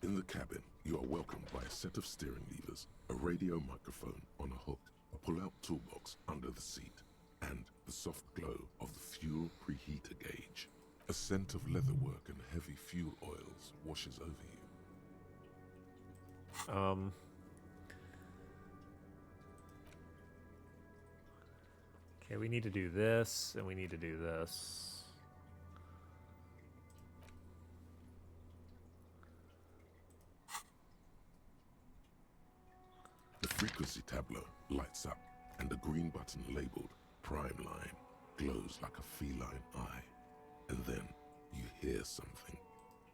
D: In the cabin, you are welcomed by a set of steering levers, a radio microphone on a hook, a pull-out toolbox under the seat, and the soft glow of the fuel preheater gauge. A scent of leatherwork and heavy fuel oils washes over you.
A: Okay, we need to do this, and we need to do this.
D: The frequency tableau lights up, and the green button labeled Prime Line glows like a feline eye. And then you hear something.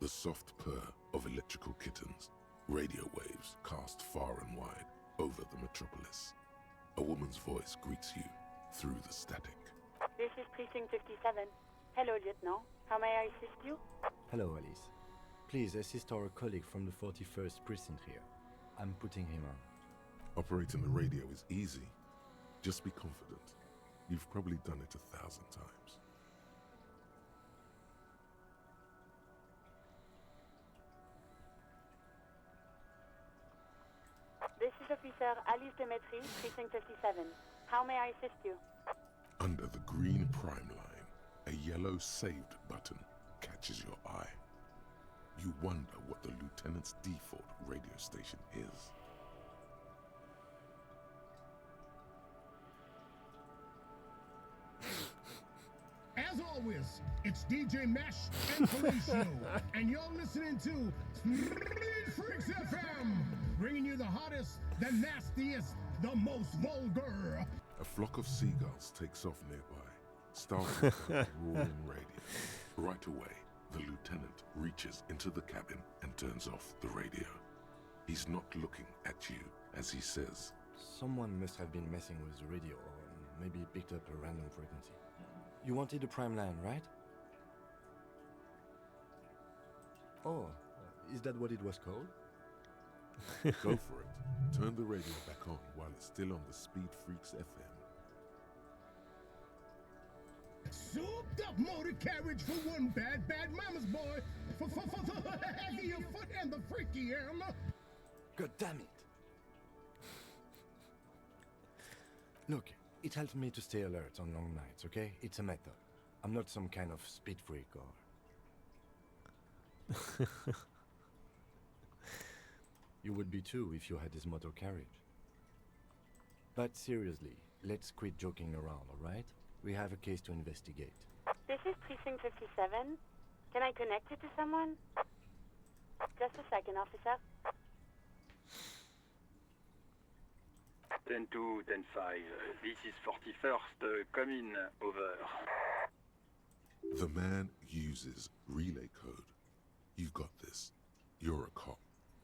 D: The soft purr of electrical kittens. Radio waves cast far and wide over the metropolis. A woman's voice greets you through the static.
L: This is Precinct 57. Hello, Lieutenant. How may I assist you?
H: Hello, Alice. Please assist our colleague from the 41st Precinct here. I'm putting him on.
D: Operating the radio is easy. Just be confident. You've probably done it 1,000 times.
L: This is Officer Alice Demetri, Precinct 57. How may I assist you?
D: Under the green Prime Line, a yellow saved button catches your eye. You wonder what the Lieutenant's default radio station is.
M: As always, it's DJ Mesh and Felicio, and you're listening to Freaks FM, bringing you the hottest, the nastiest, the most vulgar.
D: A flock of seagulls takes off nearby, starting a roaring radio. Right away, the lieutenant reaches into the cabin and turns off the radio. He's not looking at you as he says,
H: Someone must have been messing with the radio, or maybe picked up a random frequency. You wanted the Prime Line, right? Oh, is that what it was called?
D: Go for it. Turn the radio back on while it's still on the Speed Freaks FM.
M: Souped up motor carriage for one bad mama's boy. For the heavier foot and the freaky arm.
H: God damn it! Look, it helps me to stay alert on long nights, okay? It's a method. I'm not some kind of speed freak or... You would be too if you had this motor carriage. But seriously, let's quit joking around, alright? We have a case to investigate.
L: This is Precinct 57. Can I connect you to someone? Just a second, officer.
N: 10-2, 10-5. This is 41st. Come in. Over.
D: The man uses relay code. You got this. You're a cop,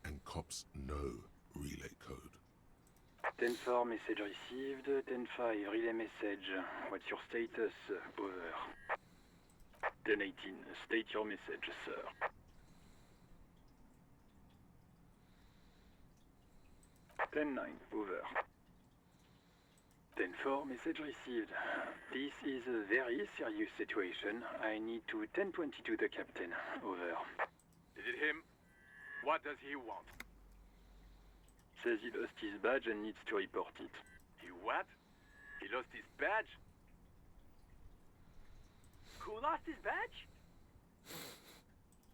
D: and cops know relay code.
N: 10-4, message received. 10-5, relay message. What's your status? Over. 10-18, state your message, sir. 10-9, over. 10-4, message received. This is a very serious situation. I need to 10-22 the captain. Over.
O: Is it him? What does he want?
N: Says he lost his badge and needs to report it.
O: He what? He lost his badge? Who lost his badge?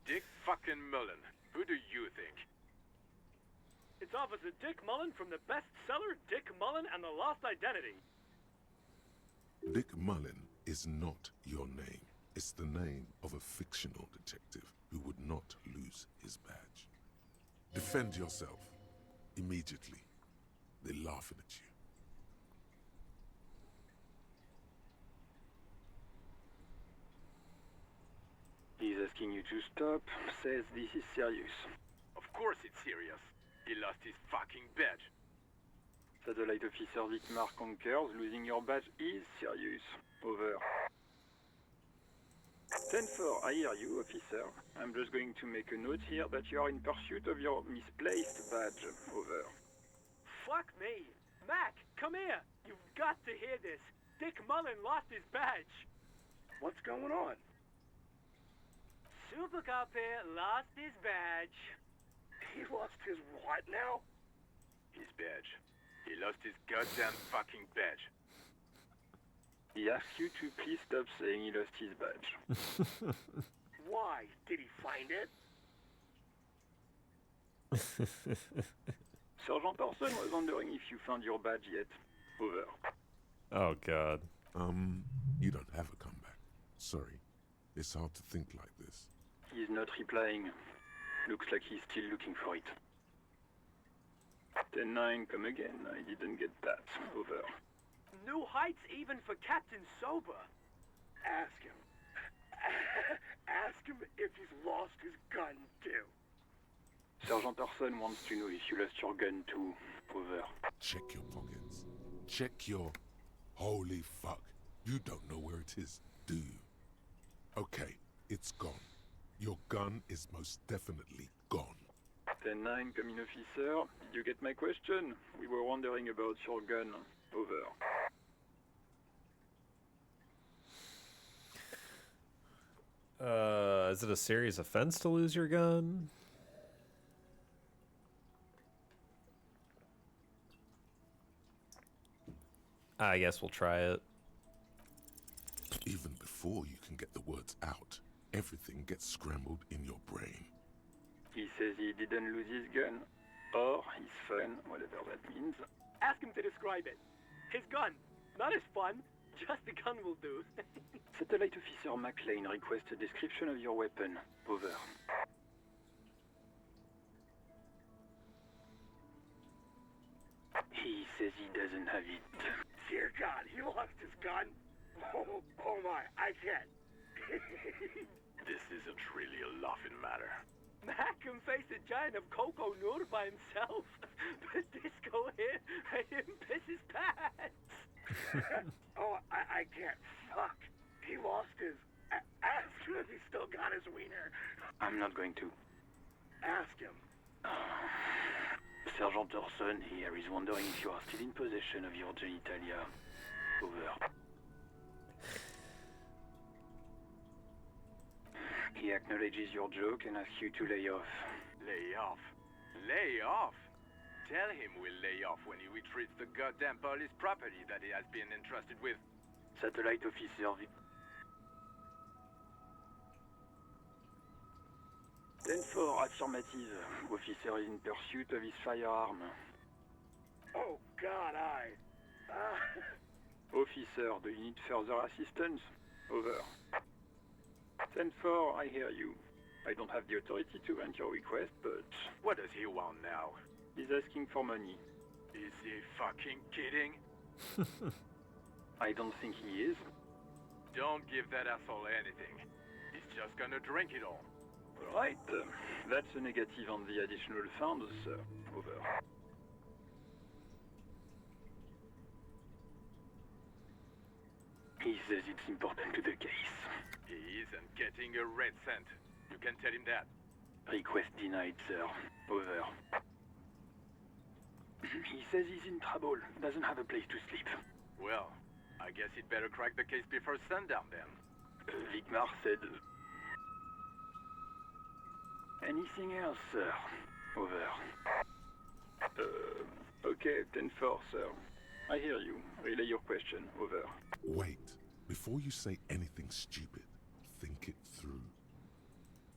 O: Dick fucking Mullen. Who do you think?
P: It's Officer Dick Mullen from the bestseller Dick Mullen and the Lost Identity.
D: Dick Mullen is not your name. It's the name of a fictional detective who would not lose his badge. Defend yourself. Immediately. They're laughing at you.
N: He's asking you to stop. Says this is serious.
O: Of course it's serious. He lost his fucking badge.
N: Satellite Officer Vicmar concurs. Losing your badge is serious. Over. 10-4, I hear you, officer. I'm just going to make a note here that you are in pursuit of your misplaced badge. Over.
P: Fuck me. Mac, come here. You've got to hear this. Dick Mullen lost his badge.
O: What's going on?
P: Super Cop here lost his badge.
O: He lost his what now? His badge. He lost his goddamn fucking badge.
N: He asks you to please stop saying he lost his badge.
O: Why? Did he find it?
N: Sergeant Orson was wondering if you found your badge yet. Over.
A: Oh, God.
D: You don't have a comeback. Sorry. It's hard to think like this.
N: He's not replying. Looks like he's still looking for it. 10-9, come again. I didn't get that. Over.
P: New heights even for Captain Sober.
O: Ask him. Ask him if he's lost his gun, too.
N: Sergeant Orson wants to know if you lost your gun too. Over.
D: Check your pockets. Check your... Holy fuck. You don't know where it is, do you? Okay, it's gone. Your gun is most definitely gone.
N: 10-9, come in, officer. Did you get my question? We were wondering about your gun. Over.
A: Is it a serious offense to lose your gun? I guess we'll try it.
D: Even before you can get the words out, everything gets scrambled in your brain.
N: He says he didn't lose his gun. Or his fun, whatever that means.
P: Ask him to describe it. His gun. Not his fun. Just the gun will do.
N: Satellite Officer McLean requests a description of your weapon. Over. He says he doesn't have it.
O: Dear God, he lost his gun? Oh my, I can't. This isn't really a laughing matter.
P: Mac can face a giant of Coco Nur by himself. But Disco here made him piss his pants.
O: Oh, I can't. Fuck. He lost his... Ask him if he's still got his wiener.
N: I'm not going to.
O: Ask him.
N: Sergeant Orson here is wondering if you are still in possession of your genitalia. Over. He acknowledges your joke and asks you to lay off.
O: Lay off? Lay off? Tell him we'll lay off when he retrieves the goddamn police property that he has been entrusted with.
N: Satellite Officer Vic. 10-4, affirmative. Officer is in pursuit of his firearm.
O: Oh, God,
N: Officer, do you need further assistance? Over. 10-4, I hear you. I don't have the authority to grant your request, but...
O: What does he want now?
N: He's asking for money.
O: Is he fucking kidding?
N: I don't think he is.
O: Don't give that asshole anything. He's just gonna drink it all.
N: Right. That's a negative on the additional funds, sir. Over. He says it's important to the case.
O: He isn't getting a red cent. You can tell him that.
N: Request denied, sir. Over. He says he's in trouble. Doesn't have a place to sleep.
O: Well, I guess he'd better crack the case before sundown then.
N: Vigmar said... Anything else, sir? Over. Okay, 10-4, sir. I hear you. Relay your question. Over.
D: Wait. Before you say anything stupid, think it through.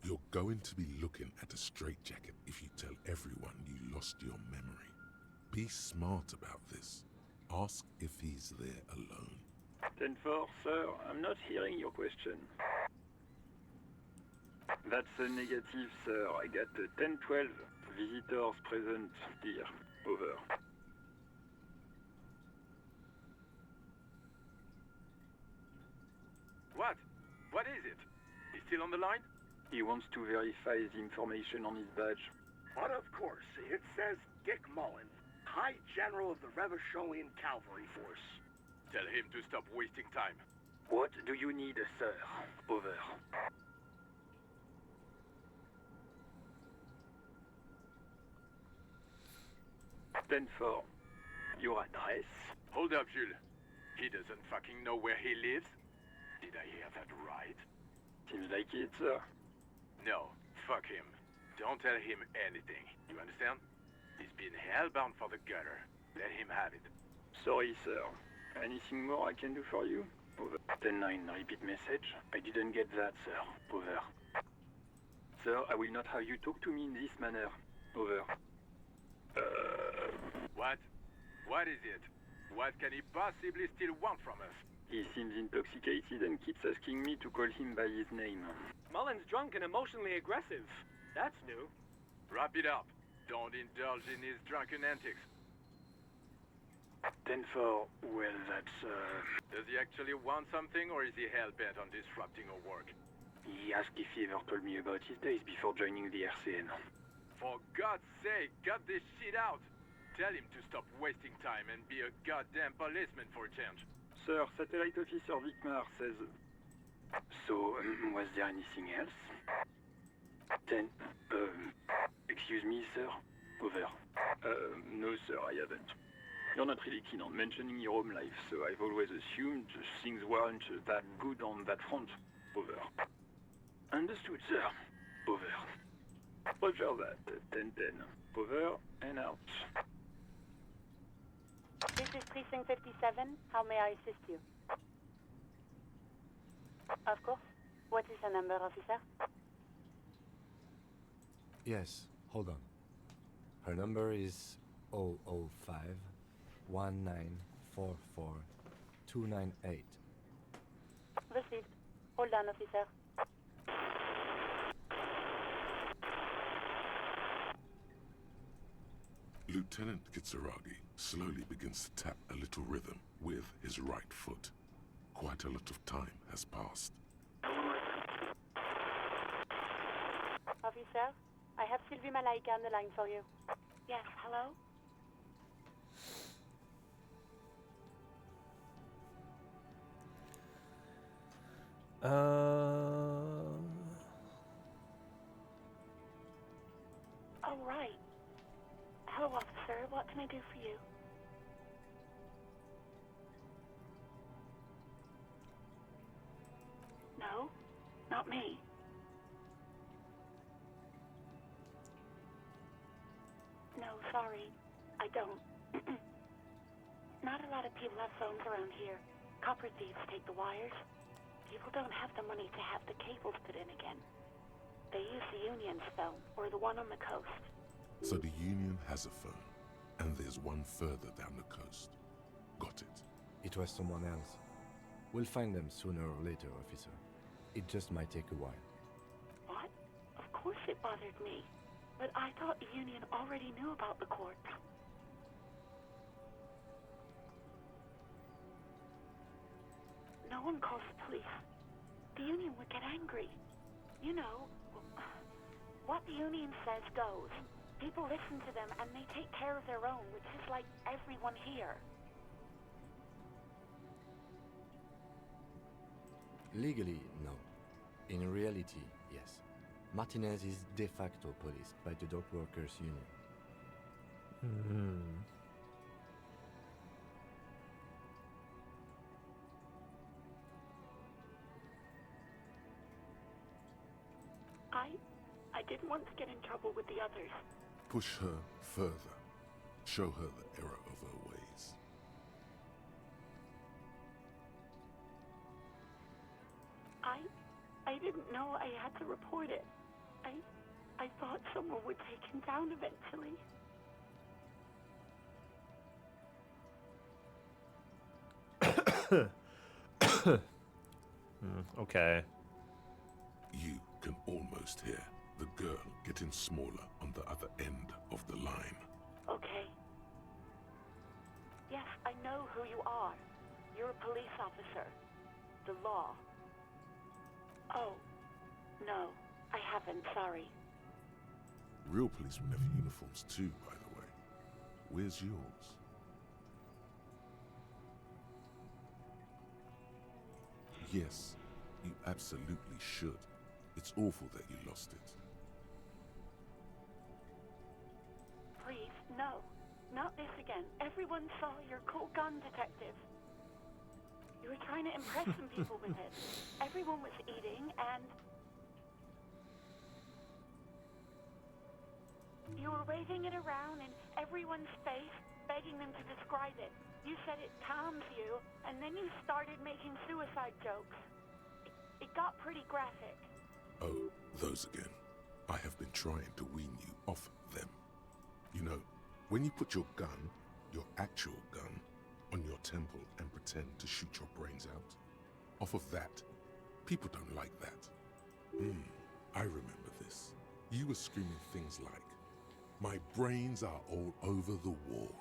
D: You're going to be looking at a straitjacket if you tell everyone you lost your memory. Be smart about this. Ask if he's there alone.
N: 10-4, sir. I'm not hearing your question. That's a negative, sir. I got 10-12 visitors present here. Over.
O: What? What is it? He's still on the line?
N: He wants to verify the information on his badge.
O: But of course, it says Dick Mullen, High General of the Revacholian Cavalry Force. Tell him to stop wasting time.
N: What do you need, sir? Over. Then for your address.
O: Hold up, Jules. He doesn't fucking know where he lives? Did I hear that right?
N: Seems like it, sir.
O: No, fuck him. Don't tell him anything. You understand? He's been hellbound for the gutter. Let him have it.
N: Sorry, sir. Anything more I can do for you? Over. 10-9, repeat message. I didn't get that, sir. Over. Sir, I will not have you talk to me in this manner. Over.
O: What? What is it? What can he possibly still want from us?
N: He seems intoxicated and keeps asking me to call him by his name.
P: Mullen's drunk and emotionally aggressive. That's new.
O: Wrap it up. Don't indulge in his drunken antics.
N: 10-4, well, that's,
O: Does he actually want something, or is he hell-bent on disrupting our work?
N: He asked if he ever told me about his days before joining the RCN.
O: For God's sake, cut this shit out! Tell him to stop wasting time and be a goddamn policeman for a change.
N: Sir, Satellite Officer Vigmar says... So, was there anything else? 10... excuse me, sir? Over. No, sir, I haven't. You're not really keen on mentioning your home life, so I've always assumed things weren't that good on that front. Over. Understood, sir. Over. Roger that. 10-10. Over and out.
L: This is Precinct 57. How may I assist you? Of course. What is the number, officer?
H: Yes, hold on. Her number is 005 1944 298.
L: Received. Hold on, officer.
D: Lieutenant Kitsuragi slowly begins to tap a little rhythm with his right foot. Quite a lot of time has passed.
L: Officer, I have Sylvie Malaika on the line for you.
G: Yes, hello? Oh, right. Hello, officer. What can I do for you? No, not me. No, sorry. I don't. Not a lot of people have phones around here. Copper thieves take the wires. People don't have the money to have the cables put in again. They use the Union's phone, or the one on the coast.
D: So the Union has a phone, and there's one further down the coast. Got it.
H: It was someone else. We'll find them sooner or later, officer. It just might take a while.
G: What? A
L: course it bothered me. But I thought the Union already knew about the corpse. No one calls the police. The Union would get angry. You know, what the Union says goes. People listen to them and they take care of their own, which is like everyone here.
H: Legally, no. In reality, yes. Martinez is de facto policed by the Dock Workers Union.
L: I didn't want to get in trouble with the others.
D: Push her further. Show her the error of her ways.
L: I didn't know I had to report it. I thought someone would take him down eventually.
A: Okay.
D: You can almost hear the girl getting smaller on the other end of the line.
L: Okay. Yes, I know who you are. You're a police officer. The law. Oh, no, I haven't, sorry.
D: Real policemen have uniforms too, by the way. Where's yours? Yes, you absolutely should. It's awful that you lost it.
L: Please, no. Not this again. Everyone saw your cool gun detective. You were trying to impress some people with it. Everyone was eating and... You were waving it around in everyone's face, begging them to describe it. You said it calms you, and then you started making suicide jokes. It got pretty graphic.
D: Oh, those again. I have been trying to wean you off them. You know, when you put your gun, your actual gun, on your temple and pretend to shoot your brains out, off of that, people don't like that. I remember this. You were screaming things like, "My brains are all over the wall,"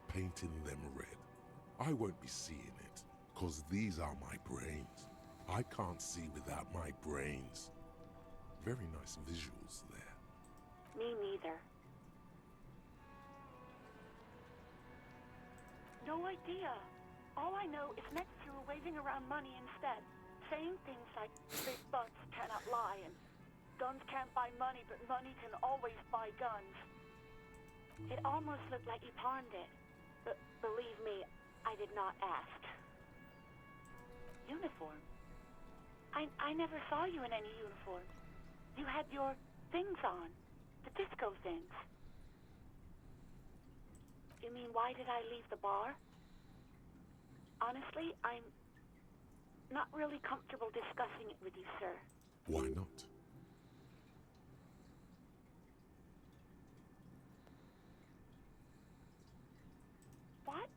D: painting them red. I won't be seeing it, 'cause these are my brains. I can't see without my brains. Very nice visuals there.
L: Me neither. No idea. All I know is next you were waving around money instead, saying things like, "Big bucks cannot lie," and "Guns can't buy money, but money can always buy guns." It almost looked like you pawned it, but believe me, I did not ask. Uniform? I never saw you in any uniform. You had your things on, the disco things. You mean, why did I leave the bar? Honestly, I'm not really comfortable discussing it with you, sir.
D: Why not?
L: What?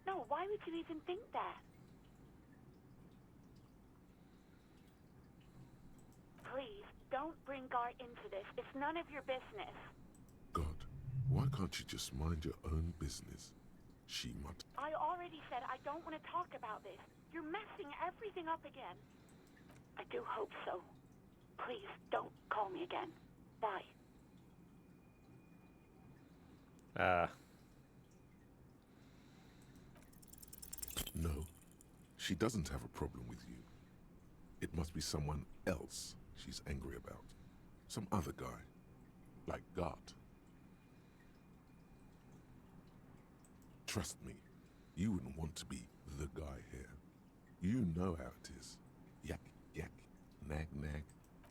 L: No, why would you even think that? Please, don't bring Gar into this. It's none of your business.
D: God, why can't you just mind your own business? She mutt.
L: I already said I don't want to talk about this. You're messing everything up again. I do hope so. Please, don't call me again. Bye.
D: No, she doesn't have a problem with you. It must be someone else she's angry about. Some other guy. Like Gart. Trust me, you wouldn't want to be the guy here. You know how it is. Yak, yak, nag, nag.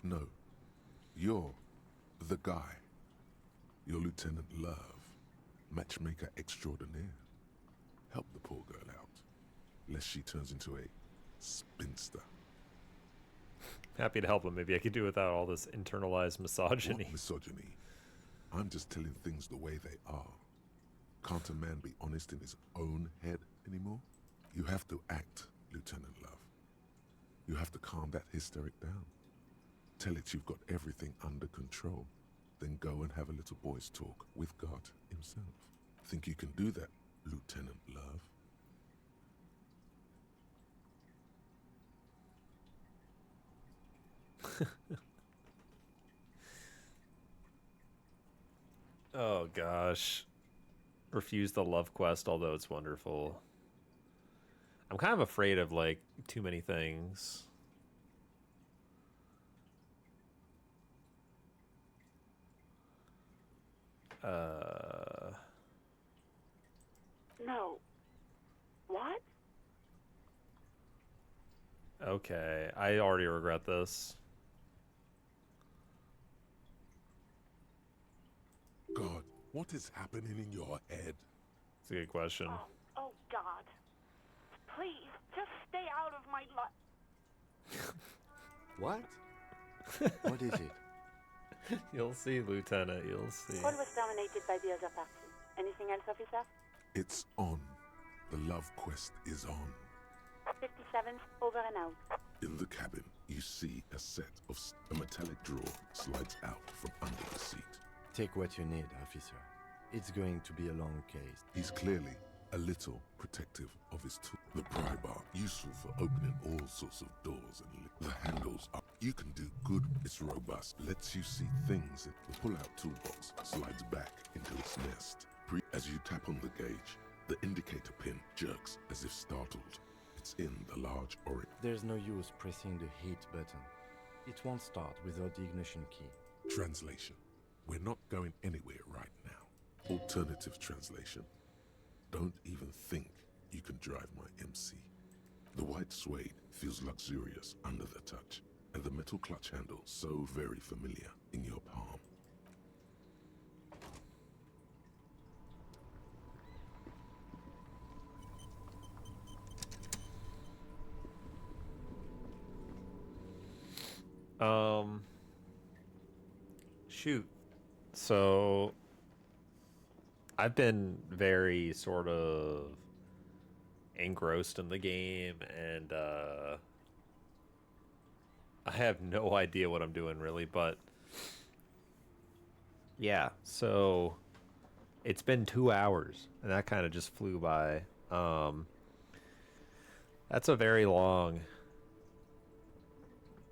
D: No, you're the guy. You're Lieutenant Love, matchmaker extraordinaire. Help the poor girl out, lest she turns into a spinster.
A: Happy to help him. Maybe I could do without all this internalized misogyny.
D: What misogyny? I'm just telling things the way they are. Can't a man be honest in his own head anymore? You have to act, Lieutenant Love. You have to calm that hysteric down. Tell it you've got everything under control. Then go and have a little boy's talk with God himself. Think you can do that, Lieutenant Love?
A: Oh gosh. Refuse the love quest, although it's wonderful. I'm kind of afraid of like too many things.
L: No. What?
A: Okay, I already regret this.
D: God, what is happening in your head?
A: It's a good question.
L: Oh, God. Please, just stay out of my life.
H: What? What is it?
A: You'll see, Lieutenant, you'll see.
L: Paul was terminated by the other party. Anything else, officer?
D: It's on. The love quest is on.
L: 57th, over and out.
D: In the cabin, you see a set of a metallic drawer slides out from under the seat.
H: Take what you need, officer. It's going to be a long case.
D: He's clearly a little protective of his tool. The pry bar, useful for opening all sorts of doors, and the handles up. You can do good. It's robust. Lets you see things. The pull-out toolbox slides back into its nest. As you tap on the gauge, the indicator pin jerks as if startled. It's in the large orange.
H: There's no use pressing the heat button. It won't start without the ignition key.
D: Translation. We're not going anywhere right now. Alternative translation. Don't even think you can drive my MC. The white suede feels luxurious under the touch, and the metal clutch handle so very familiar in your palm.
A: Shoot. So I've been very sort of engrossed in the game, and I have no idea what I'm doing really, but yeah, so it's been 2 hours, and that kind of just flew by. That's a very long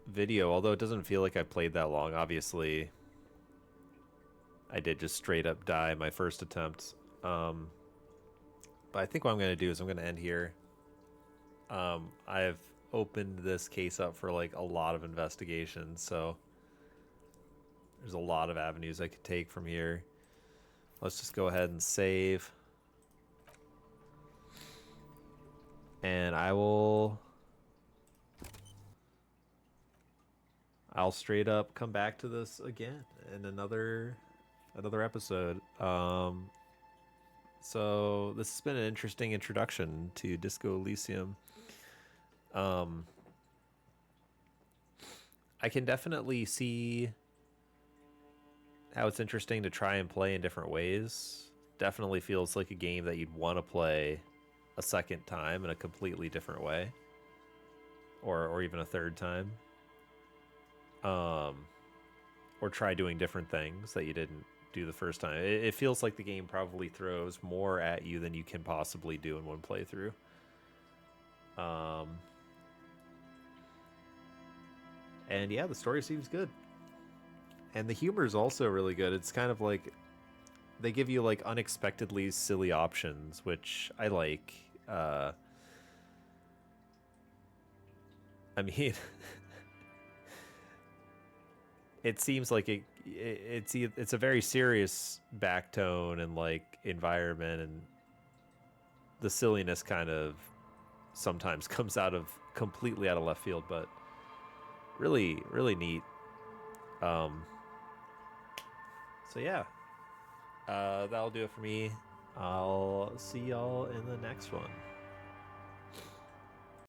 A: video, although it doesn't feel like I played that long. Obviously, I did just straight up die my first attempt. But I think what I'm going to do is I'm going to end here. I've opened this case up for like a lot of investigation, so there's a lot of avenues I could take from here. Let's just go ahead and save. And I'll straight up come back to this again in another episode. So this has been an interesting introduction to Disco Elysium. I can definitely see how it's interesting to try and play in different ways. Definitely feels like a game that you'd want to play a second time in a completely different way, or even a third time. Or try doing different things that you didn't do the first time. It feels like the game probably throws more at you than you can possibly do in one playthrough. And yeah, the story seems good. And the humor is also really good. It's kind of like they give you like unexpectedly silly options, which I like. I mean, it seems like it's a very serious backtone and like environment, and the silliness kind of sometimes comes completely out of left field, but really, really neat. So yeah, that'll do it for me. I'll see y'all in the next one.